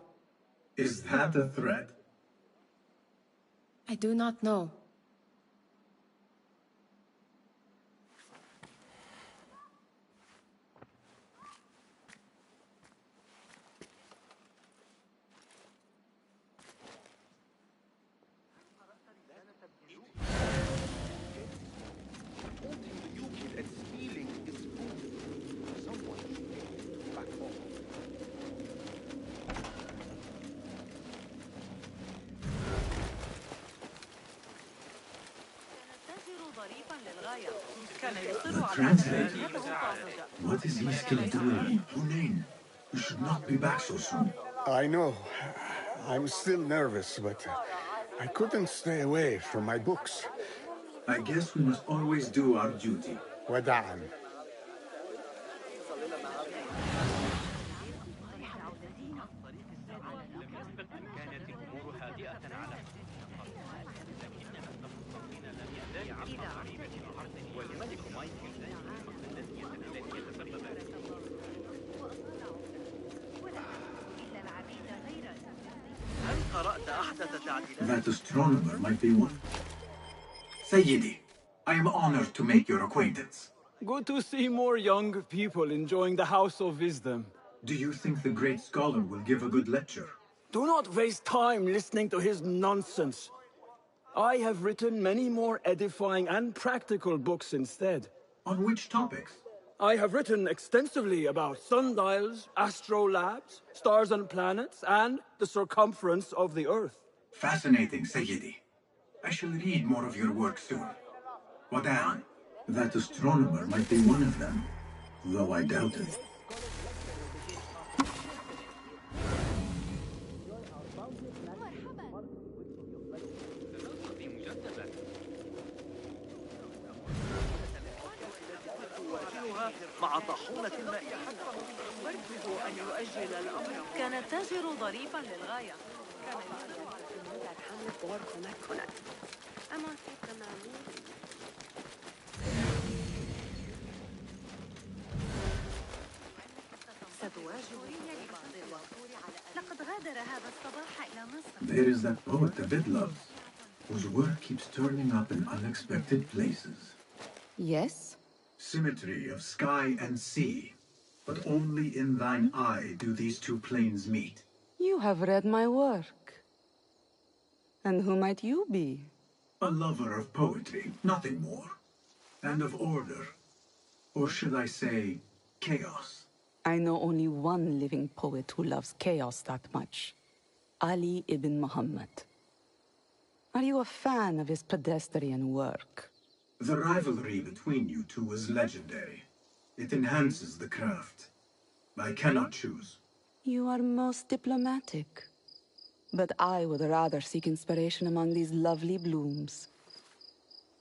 Is that a threat? I do not know. The translator. What is he still doing? Hunain, you should not be back so soon. I know. I'm still nervous, but I couldn't stay away from my books. I guess we must always do our duty. Wada'an. That astronomer might be one. Sayyidi, I am honored to make your acquaintance. Good to see more young people enjoying the House of Wisdom. Do you think the great scholar will give a good lecture? Do not waste time listening to his nonsense. I have written many more edifying and practical books instead. On which topics? I have written extensively about sundials, astrolabes, stars and planets, and the circumference of the Earth. Fascinating, Sayyidi. I shall read more of your work soon. Wada'an, that astronomer might be one of them, though I doubt it. مع طاحونة الماء أرجو أن يؤجل الأمر. كان التاجر ظريفا للغاية. كان يرغب در حمل بار کمک کند. اما طبق معمول ستواجه لبعض الوقور على لقد غادر هذا الصباح إلى مصر. There is that poet David loves, whose work keeps turning up in unexpected places. Yes? Symmetry of sky and sea, but only in thine eye do these two planes meet. You have read my work. And who might you be? A lover of poetry, nothing more. And of order. Or should I say, chaos. I know only one living poet who loves chaos that much. Ali ibn Muhammad. Are you a fan of his pedestrian work? The rivalry between you two is legendary. It enhances the craft. I cannot choose. You are most diplomatic. But I would rather seek inspiration among these lovely blooms.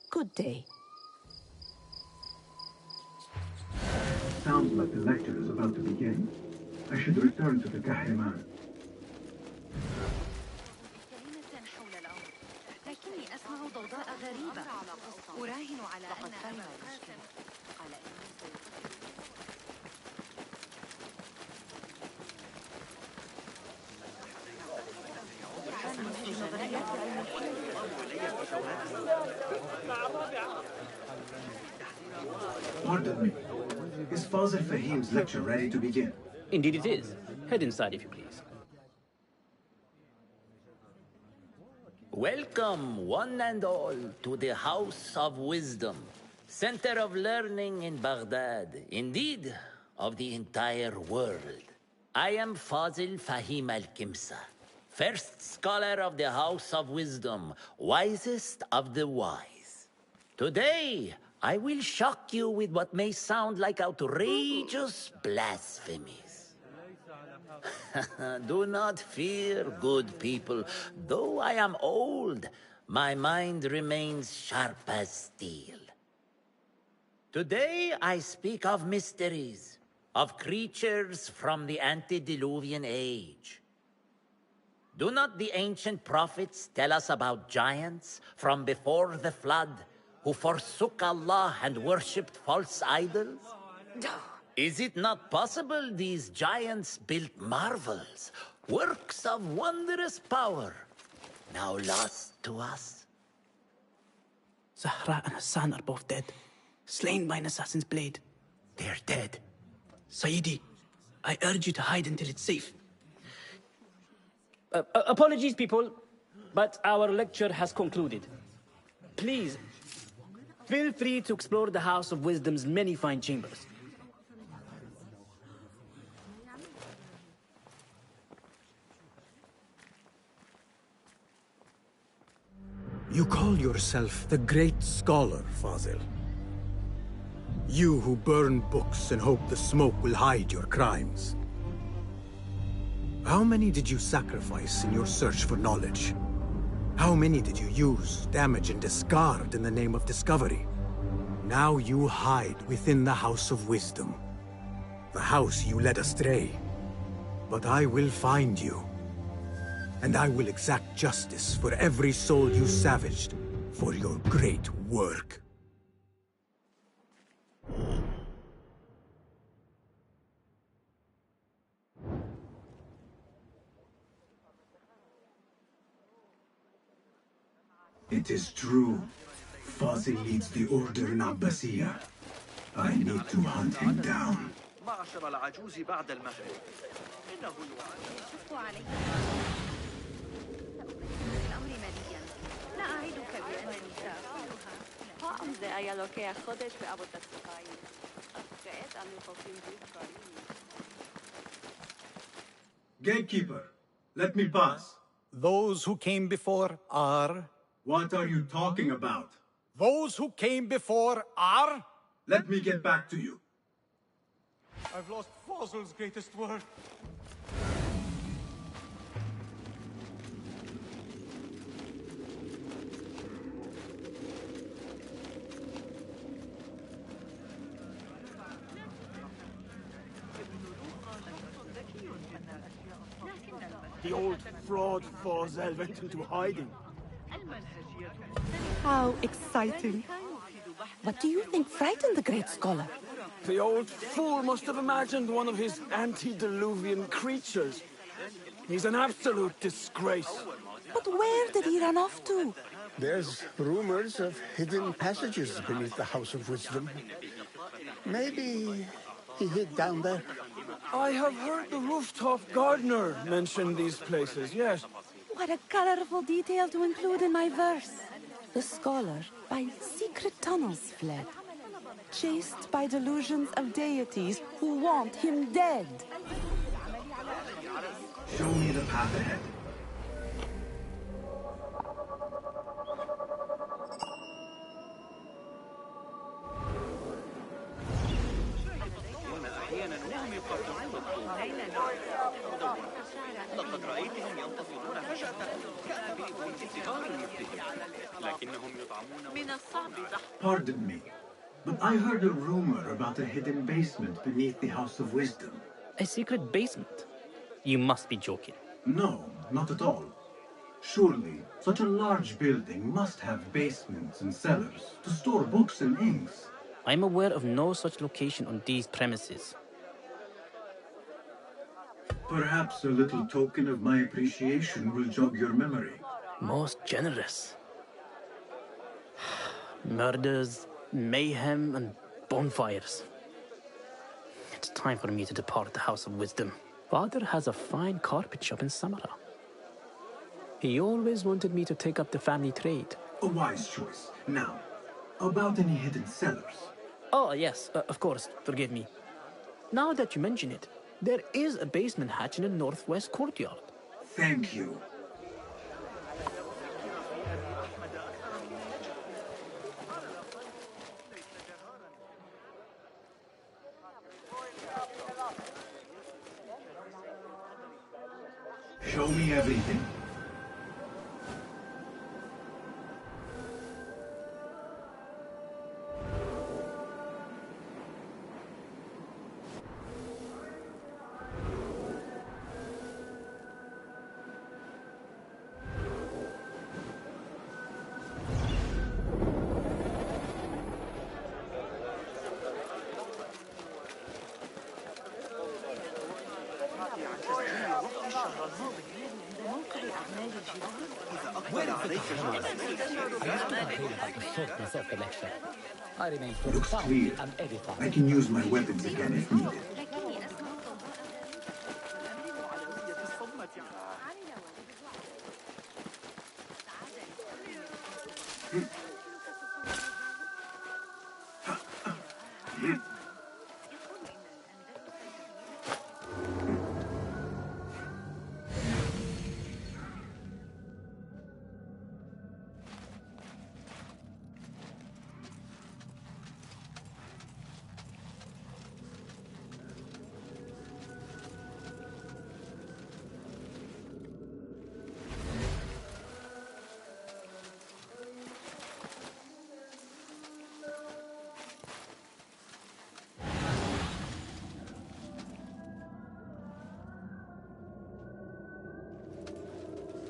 Good day. Sounds like the lecture is about to begin. I should return to the Kahraman. لكني أسمع ضوضاء غريبة. أراهن على أن أبا قاسم على Pardon me. Is Fazil Fahim's lecture ready to begin? Indeed it is. Head inside if you please. Welcome, one and all, to the House of Wisdom, center of learning in Baghdad, indeed, of the entire world. I am Fazil Fahim al-Kimsa, first scholar of the House of Wisdom, wisest of the wise. Today, I will shock you with what may sound like outrageous blasphemies. Do not fear, good people. Though I am old, my mind remains sharp as steel. Today, I speak of mysteries, of creatures from the antediluvian age. Do not the ancient prophets tell us about giants from before the flood who forsook Allah and worshipped false idols? Is it not possible these giants built marvels, works of wondrous power, now lost to us? Zahra and Hassan are both dead, slain by an assassin's blade. They're dead. Sayyidi, I urge you to hide until it's safe. Apologies, people, but our lecture has concluded. Please, feel free to explore the House of Wisdom's many fine chambers. You call yourself the great scholar, Fazil. You who burn books and hope the smoke will hide your crimes. How many did you sacrifice in your search for knowledge? How many did you use, damage, and discard in the name of discovery? Now you hide within the House of Wisdom. The house you led astray. But I will find you. And I will exact justice for every soul you savaged for your great work. It is true. Fazil leads the order in Abbasiyah. I need to hunt him down. معشر العجوز بعد المغرب إنه لا أعدك بأنني سأفعلها. Poamze ea lokea chodesh be'avodat tzedakah. Ka'et anu chofim b'Yisrael. Gatekeeper, let me pass. Those who came before are... What are you talking about? Those who came before are... Let me get back to you. I've lost Fazil's greatest work. The old fraud Fazil went into hiding. How exciting. What do you think frightened the great scholar? The old fool must have imagined one of his antediluvian creatures. He's an absolute disgrace. But where did he run off to? There's rumors of hidden passages beneath the House of Wisdom. Maybe he hid down there. I have heard the rooftop gardener mention these places, yes. What a colorful detail to include in my verse. The scholar by secret tunnels fled, chased by delusions of deities who want him dead. Show me the path ahead. لقد رأيتهم ينتفضون فجأة كأنهم انتظار لكنهم يطعمون من الصعب ضحك. Pardon me, but I heard a rumor about a hidden basement beneath the House of Wisdom. A secret basement? You must be joking. No, not at all. Surely, such a large building must have basements and cellars to store books and inks. I'm aware of no such location on these premises. Perhaps a little token of my appreciation will jog your memory. Most generous. Murders, mayhem, and bonfires. It's time for me to depart the House of Wisdom. Father has a fine carpet shop in Samara. He always wanted me to take up the family trade. A wise choice. Now, about any hidden cellars? Oh, yes, of course, forgive me. Now that you mention it, There is a basement hatch in the northwest courtyard. Thank you. Show me everything. Looks clear. I can use my weapons again if needed.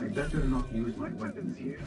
I better not use my weapons here.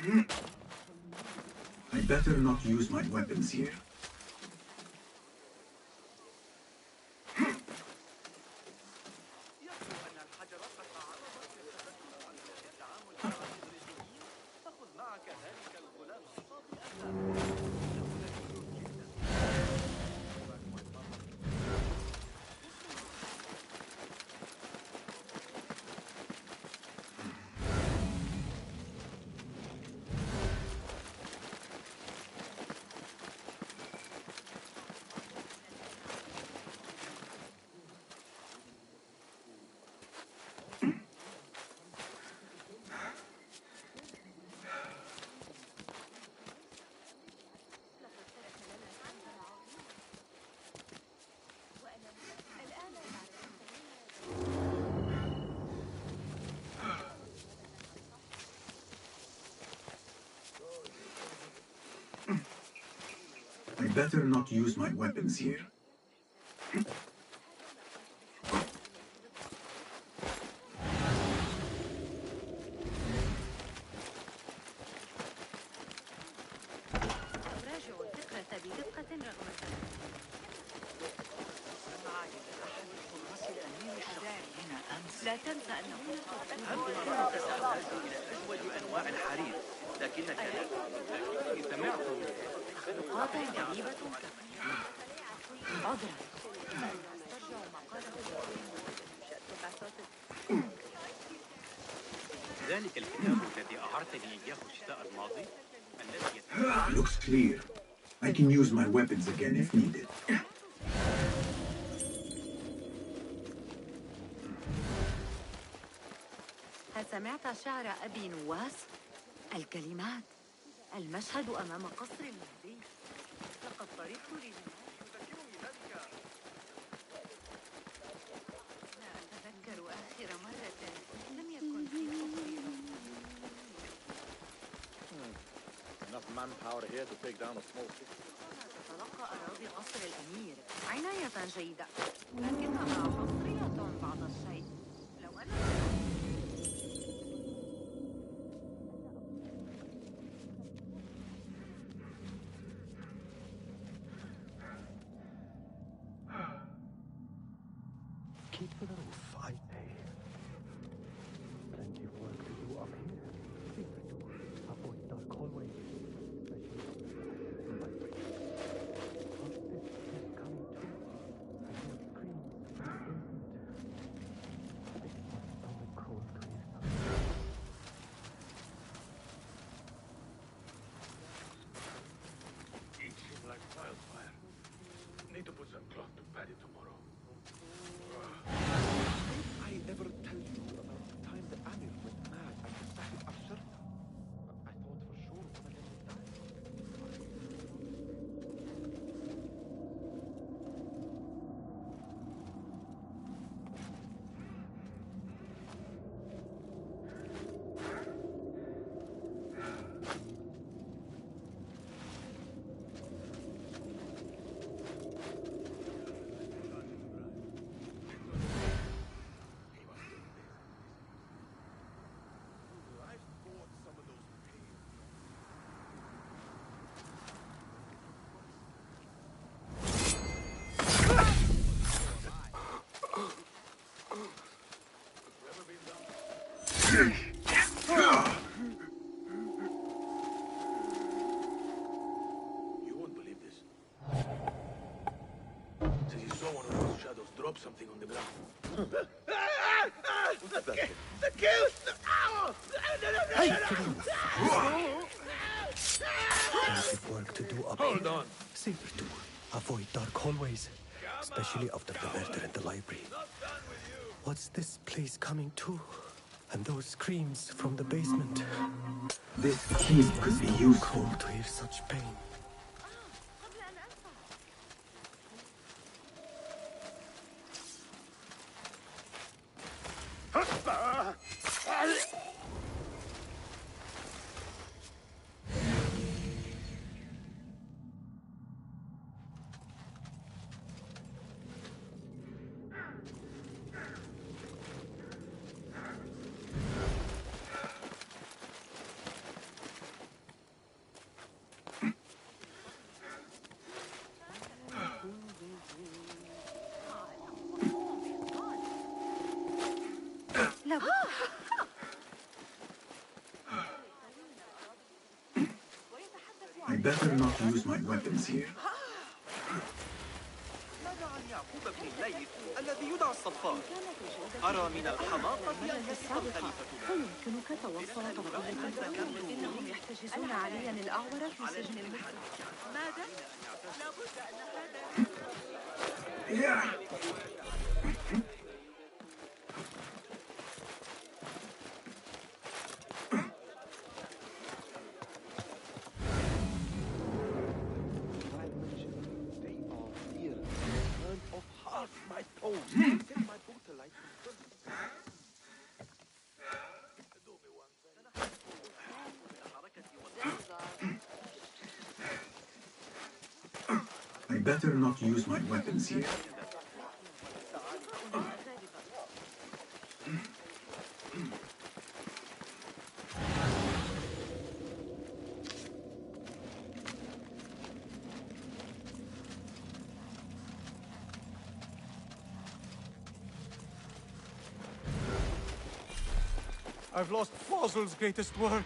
I better not use my weapons here. I better not use my weapons here. أراجع الفكرة بدقة رغم لا تنسى أنه أجود أنواع الحرير، لكنك سمعت نقاط غريبة عذرا. ذلك الكتاب الذي أعرتني إياه الشتاء الماضي الذي Looks clear. I can use my weapons again if needed. هل سمعت شعر أبي نواس؟ الكلمات، المشهد أمام قصر المهدي. لقد طرقت لا أتذكر آخر مرة لم يكن في قصري. Enough manpower here to take down a small city. تتلقى أراضي قصر الأمير عناية جيدة، لكنها حصرية بعض الشيء. لو أن Keep to the roof, I say. Plenty of work to do up here. Secret door. Avoid dark hallways. Itching like wildfire. Need to put some cloth to pad it tomorrow. Did I ever tell you about the time the Amir went mad at the Sahib Ashurta? I thought for sure one of them would die. You won't believe this. Says he saw one of those shadows drop something on the ground. The kill! Hey, plenty of work to do up Hold here. on. Saber door. Avoid dark hallways, especially after the murder in the library. What's this place coming to? And those screams from the basement. This key could be useful. Cold to hear such pain. better not use my weapons here. ماذا عن يعقوب بن الليث الذي يدعى الصفار؟ أرى من الحماقة أن يثق الخليفة فيمكنك توصل تطبيق إنهم يحتجزون عليا الأعور في سجن المسلم. ماذا؟ لابد أن هذا I better not use my weapons here. I've lost Fossil's greatest work.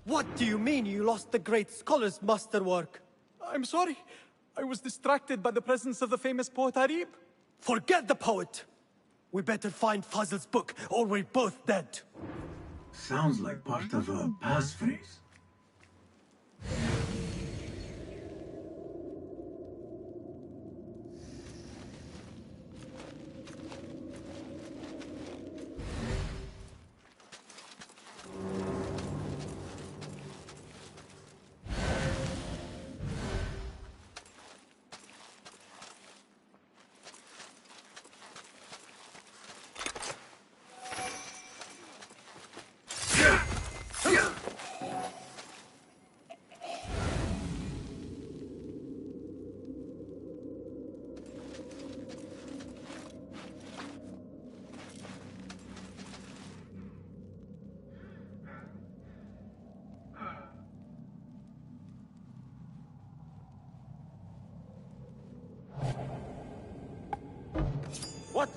What do you mean you lost the great scholar's masterwork? I'm sorry. I was distracted by the presence of the famous poet Arib. Forget the poet! We better find Fazl's book, or we're both dead. Sounds like part of a passphrase. What?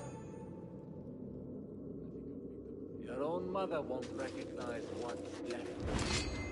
Your own mother won't recognize what's left of you.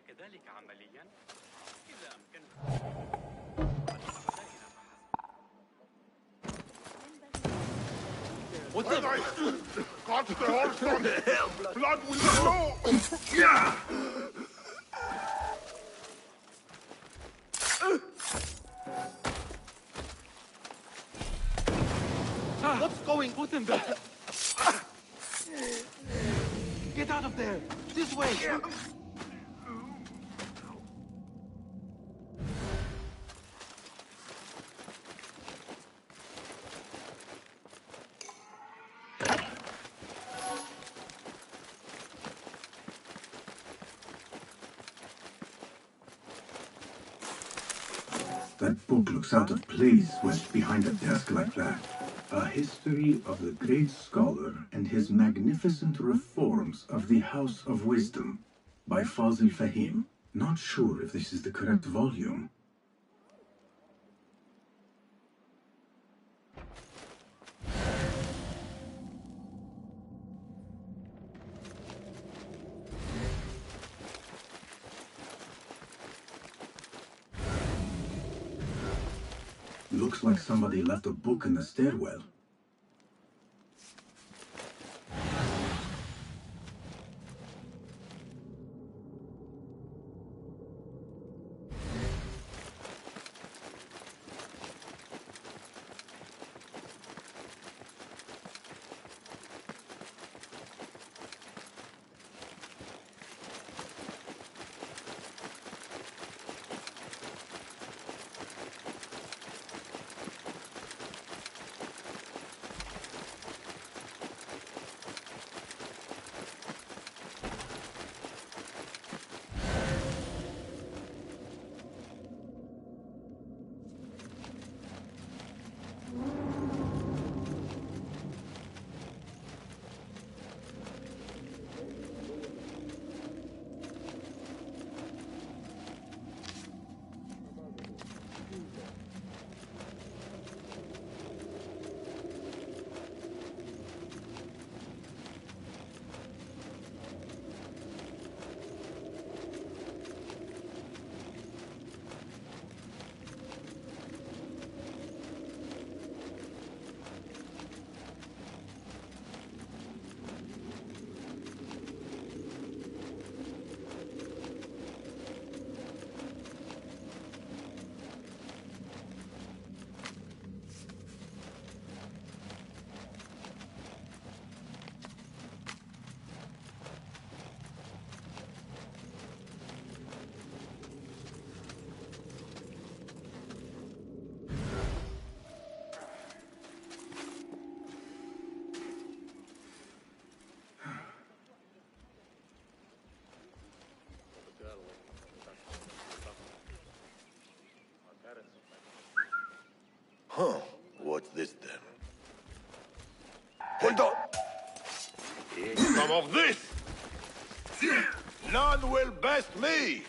كذلك عمليا إذا أمكنك What did I do? Got the horse on blood will flow! Yeah! What's going on in there? Get out of there! This way! That book looks out of place wedged behind a desk like that. A history of the great scholar and his magnificent reforms of the House of Wisdom by Fazil Fahim. Not sure if this is the correct volume. Looks like somebody left a book in the stairwell. Huh. What's this then? Hold on! Eat some of this! None will best me!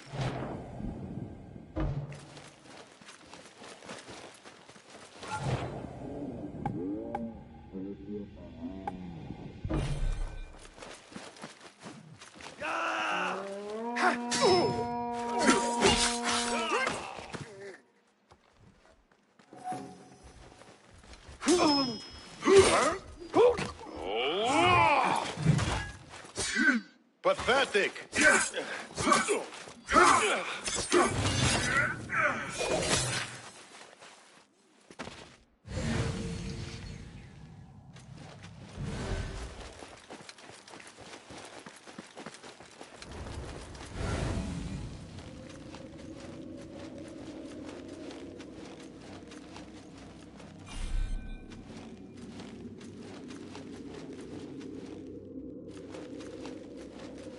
Pathetic!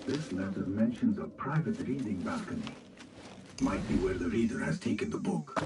This letter mentions a private reading balcony. Might be where the reader has taken the book.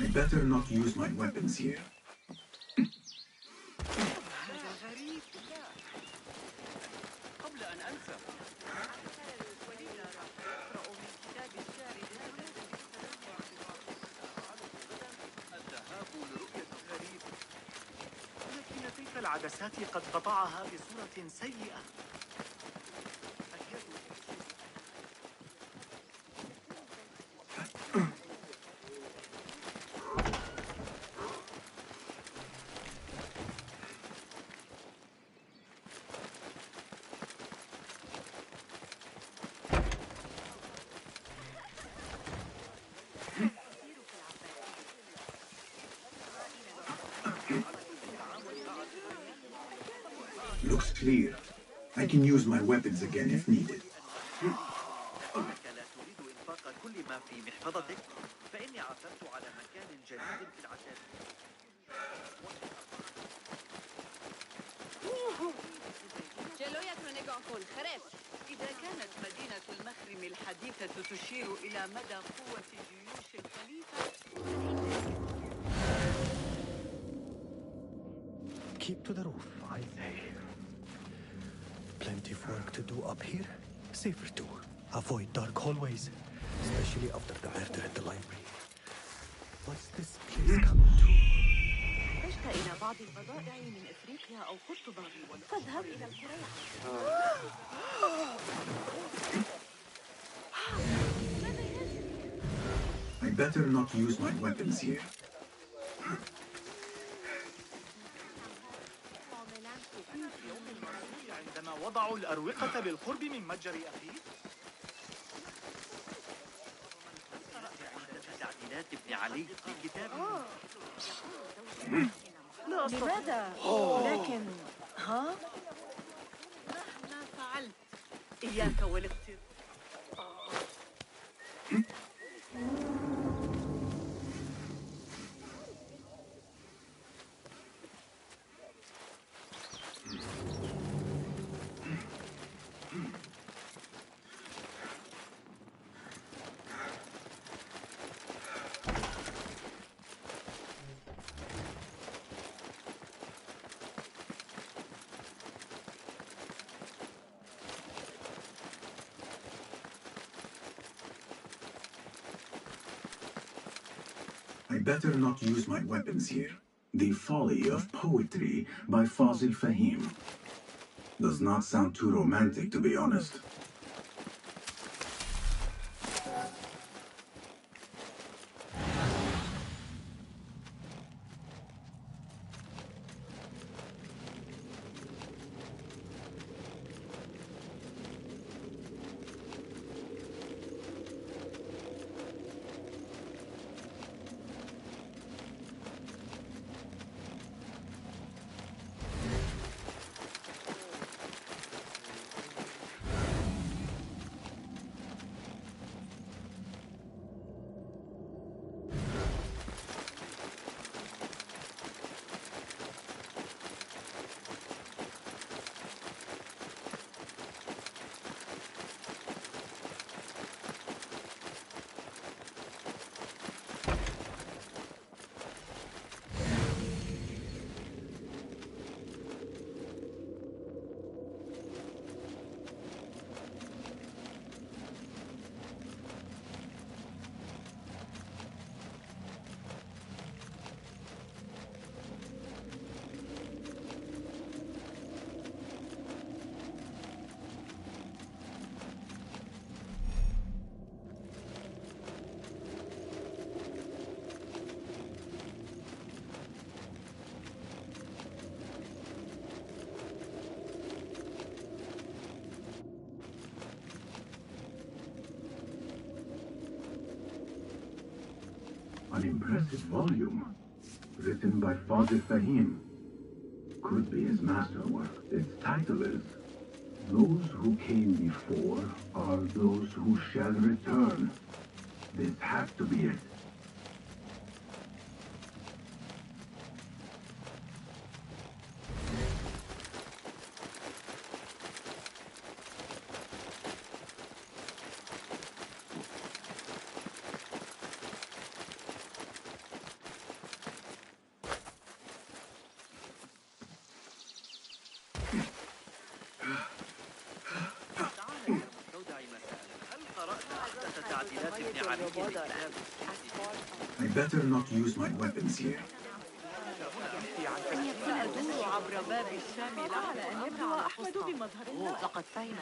I better not use my weapons here. هذا غريب. قبل أن أنسى. الذهاب لرؤية غريب. ولكن تلك العدسات قد قطعها بصورة سيئة. Looks clear. I can use my weapons again if needed. إنك لا تريد إنفاق كل ما في محفظتك، فإني عثرت على مكان جديد في العتاد. إذا كانت مدينة المخرم الحديثة تشير إلى مدى قوة جيوش الخليفة، Keep to the roof, I say. Plenty of work to do up here. Safer too. Avoid dark hallways, especially after the murder in the library. What's this place coming to? احتجت إلى بعض البضائع من إفريقيا أو قرطبة فاذهب إلى القرية. I better not use my weapons here. عندما وضعوا الأروقة بالقرب من متجر أخيه. تعديلات ابن علي في كتاب. لا لماذا؟ لكن ها؟ مهما فعلت إياك والاقتراب. I better not use my weapons here. The Folly of Poetry by Fazil Fahim. Does not sound too romantic, to be honest. An impressive volume, written by Fazil Fahim. Could be his masterwork. Its title is Those Who Came Before Are Those Who Shall Return. This has to be it. I better not use my weapons here. سأدور عبر باب الشام على أن يبدو أحمد بمظهر لقد فهم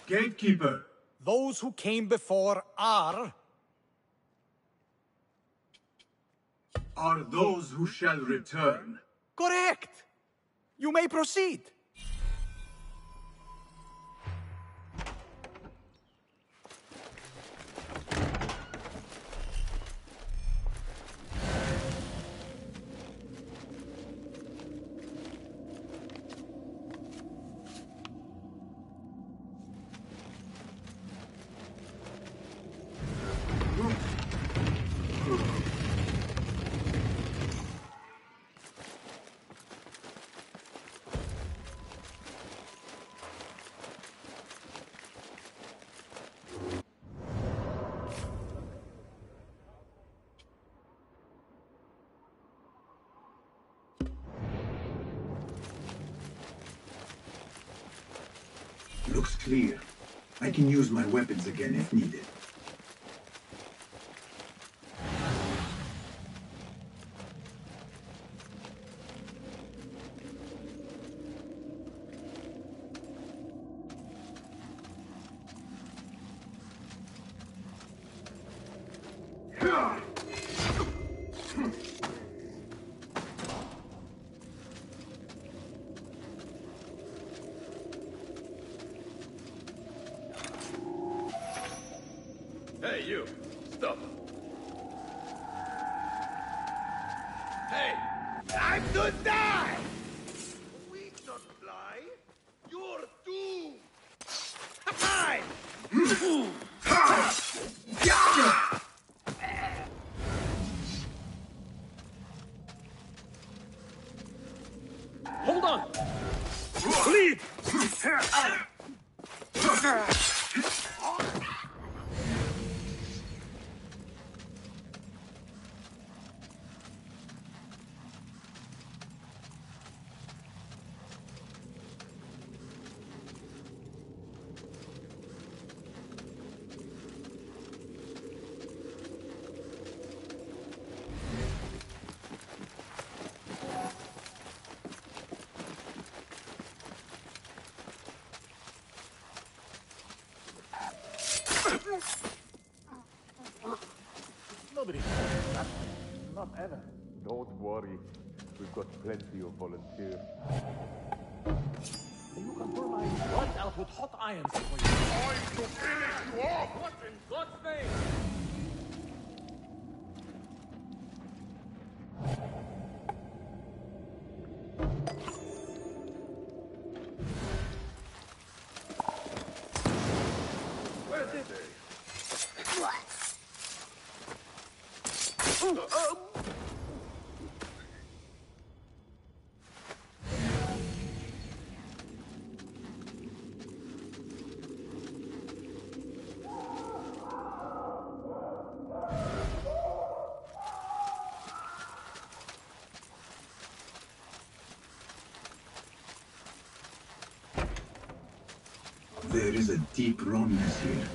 Gatekeeper! Those who came before are those who shall return. correct. You may proceed. Looks clear. I can use my weapons again if needed. Hey, you! Stop! Hey! Time to die! We don't fly! You're doomed! Time! Hold on! Bleed! Nobody. Not ever. Don't worry. We've got plenty of volunteers. You can pour my blood out with hot irons for you. Time to finish you off! What in God's name? Where did they? There is a deep rawness here.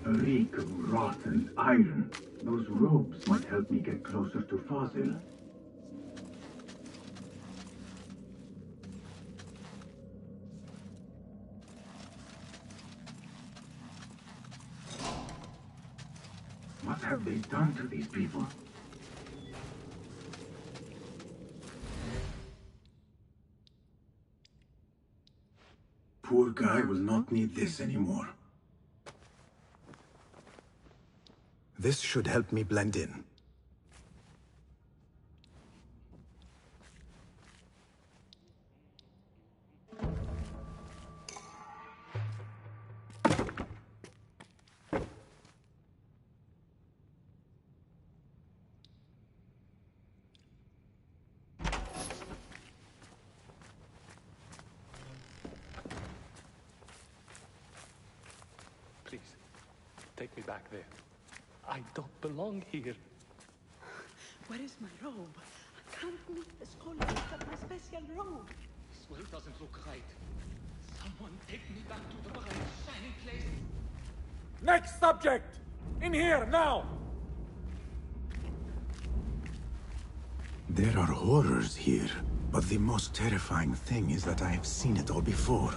A reek of rotten iron. Those robes might help me get closer to Fazil. What have they done to these people? Poor guy will not need this anymore. This should help me blend in. Please, take me back there. I don't belong here. Where is my robe? I can't meet the scholar without my special robe. This way doesn't look right. Someone take me back to the bright, shining place. Next subject! In here, now! There are horrors here, but the most terrifying thing is that I have seen it all before.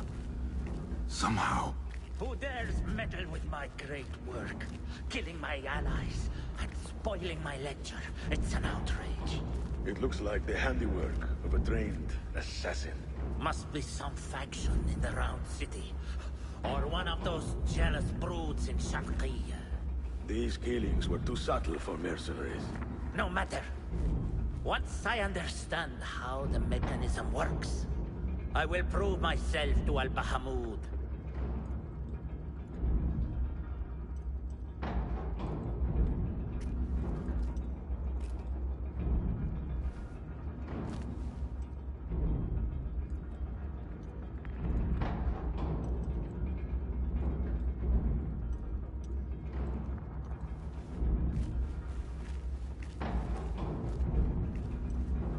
Somehow. Who dares meddle with my great work? Killing my allies and spoiling my lecture. It's an outrage. It looks like the handiwork of a trained assassin. Must be some faction in the Round City. Or one of those jealous broods in Sharqiyya. These killings were too subtle for mercenaries. No matter. Once I understand how the mechanism works, I will prove myself to Al-Bahamud.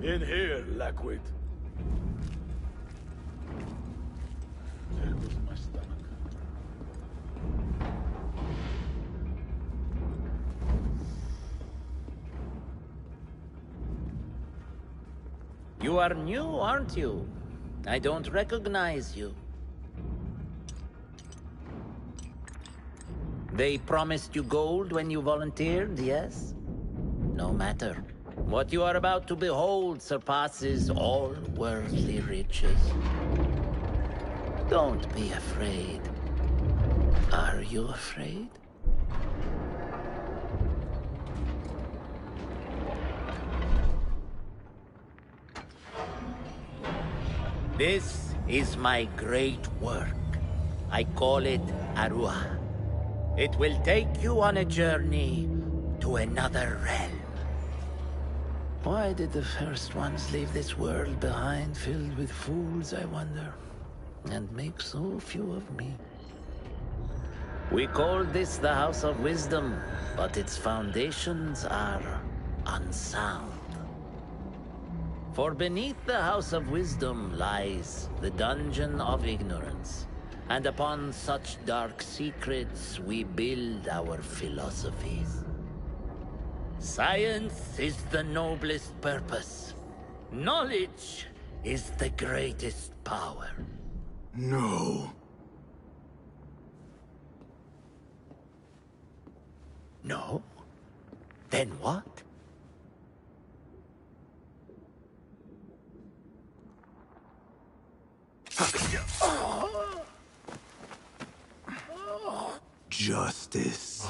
In here, Lackwit. There goes my stomach. You are new, aren't you? I don't recognize you. They promised you gold when you volunteered, yes? No matter. What you are about to behold surpasses all worldly riches. Don't be afraid. Are you afraid? This is my great work. I call it Aruha. It will take you on a journey to another realm. Why did the first ones leave this world behind filled with fools, I wonder? And make so few of me. We call this the House of Wisdom, but its foundations are unsound. For beneath the House of Wisdom lies the Dungeon of Ignorance. And upon such dark secrets we build our philosophies. Science is the noblest purpose. Knowledge is the greatest power. No. No? Then what? Justice.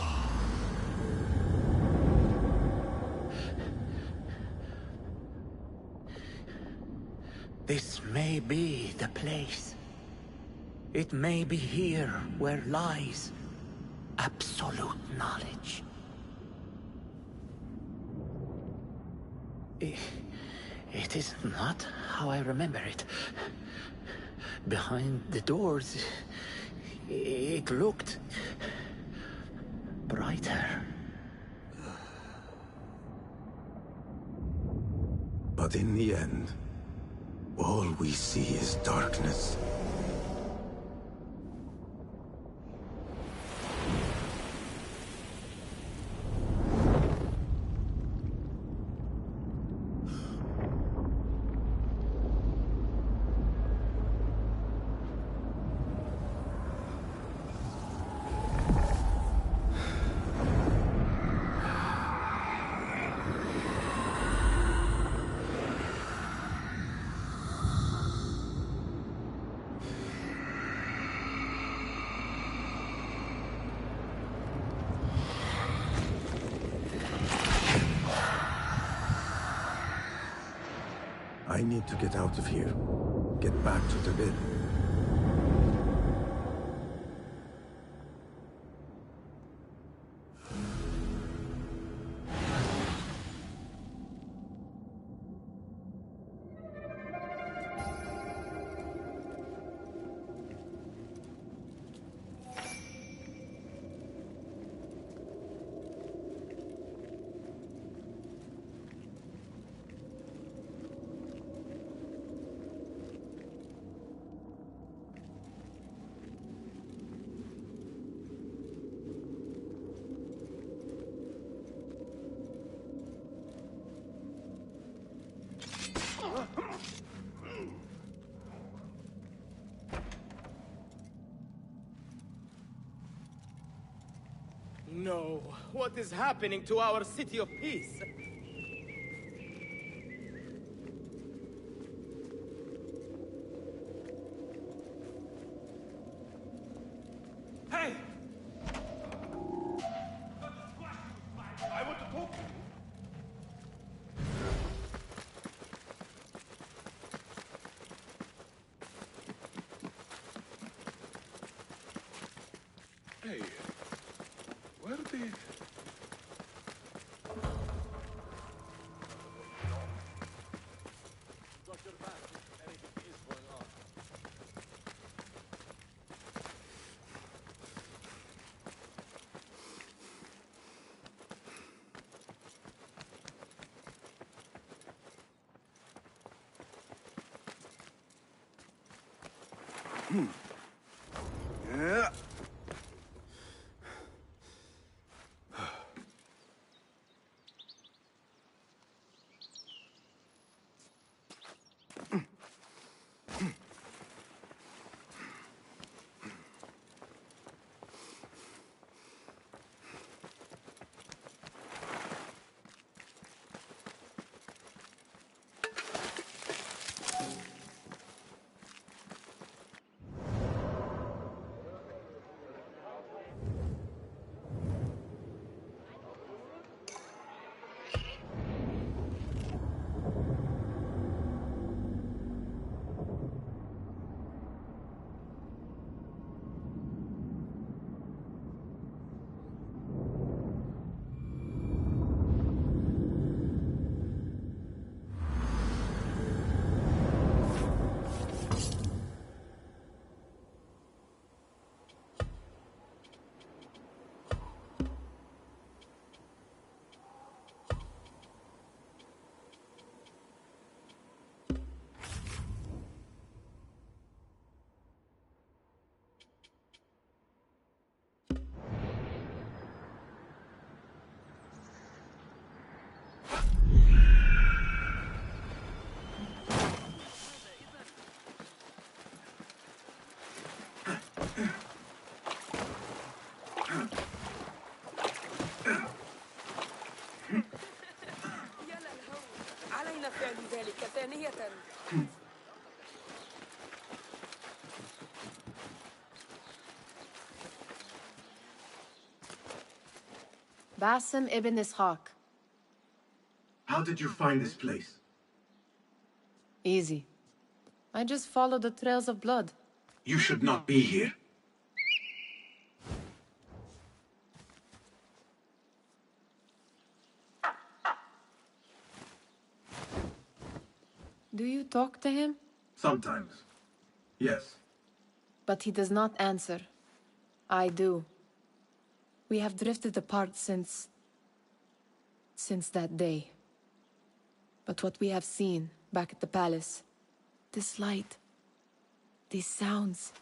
This may be the place. It may be here where lies absolute knowledge. It is not how I remember it. Behind the doors, it looked brighter. But in the end, all we see is darkness. I need to get out of here. Get back to the bed. No, what is happening to our city of peace? Hey! I want to talk to you. Hey, where did... Yeah. Basim ibn Ishaq. How did you find this place? Easy. I just followed the trails of blood. You should not be here. Do you talk to him? Sometimes. Yes. But he does not answer. I do. We have drifted apart since that day. But what we have seen back at the palace, this light, these sounds,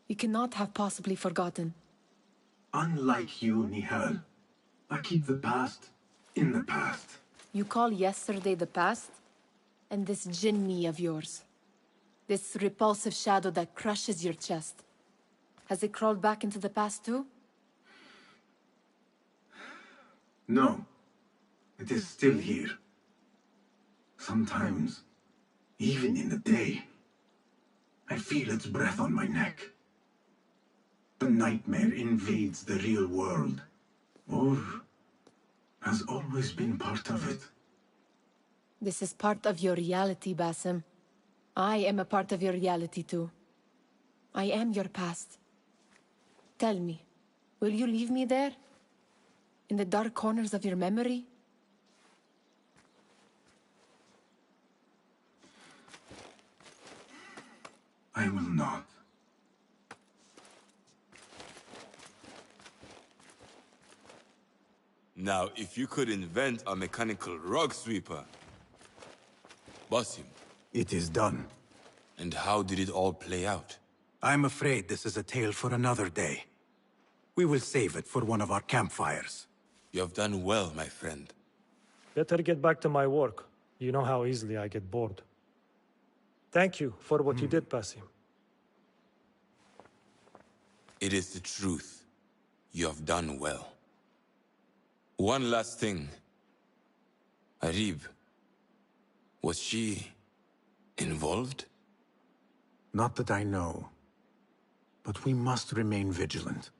we cannot have possibly forgotten. Unlike you, Nihal, I keep the past in the past. You call yesterday the past? And this jinni of yours, this repulsive shadow that crushes your chest, has it crawled back into the past too? No. It is still here. Sometimes, even in the day, I feel its breath on my neck. The nightmare invades the real world, or has always been part of it. This is part of your reality, Basim. I am a part of your reality too. I am your past. Tell me, will you leave me there? In the dark corners of your memory? I will not. Now, if you could invent a mechanical rug sweeper, Basim. It is done. And how did it all play out? I'm afraid this is a tale for another day. We will save it for one of our campfires. You have done well, my friend. Better get back to my work. You know how easily I get bored. Thank you for what you did, Basim. It is the truth. You have done well. One last thing. Arib, was she involved? Not that I know. But we must remain vigilant.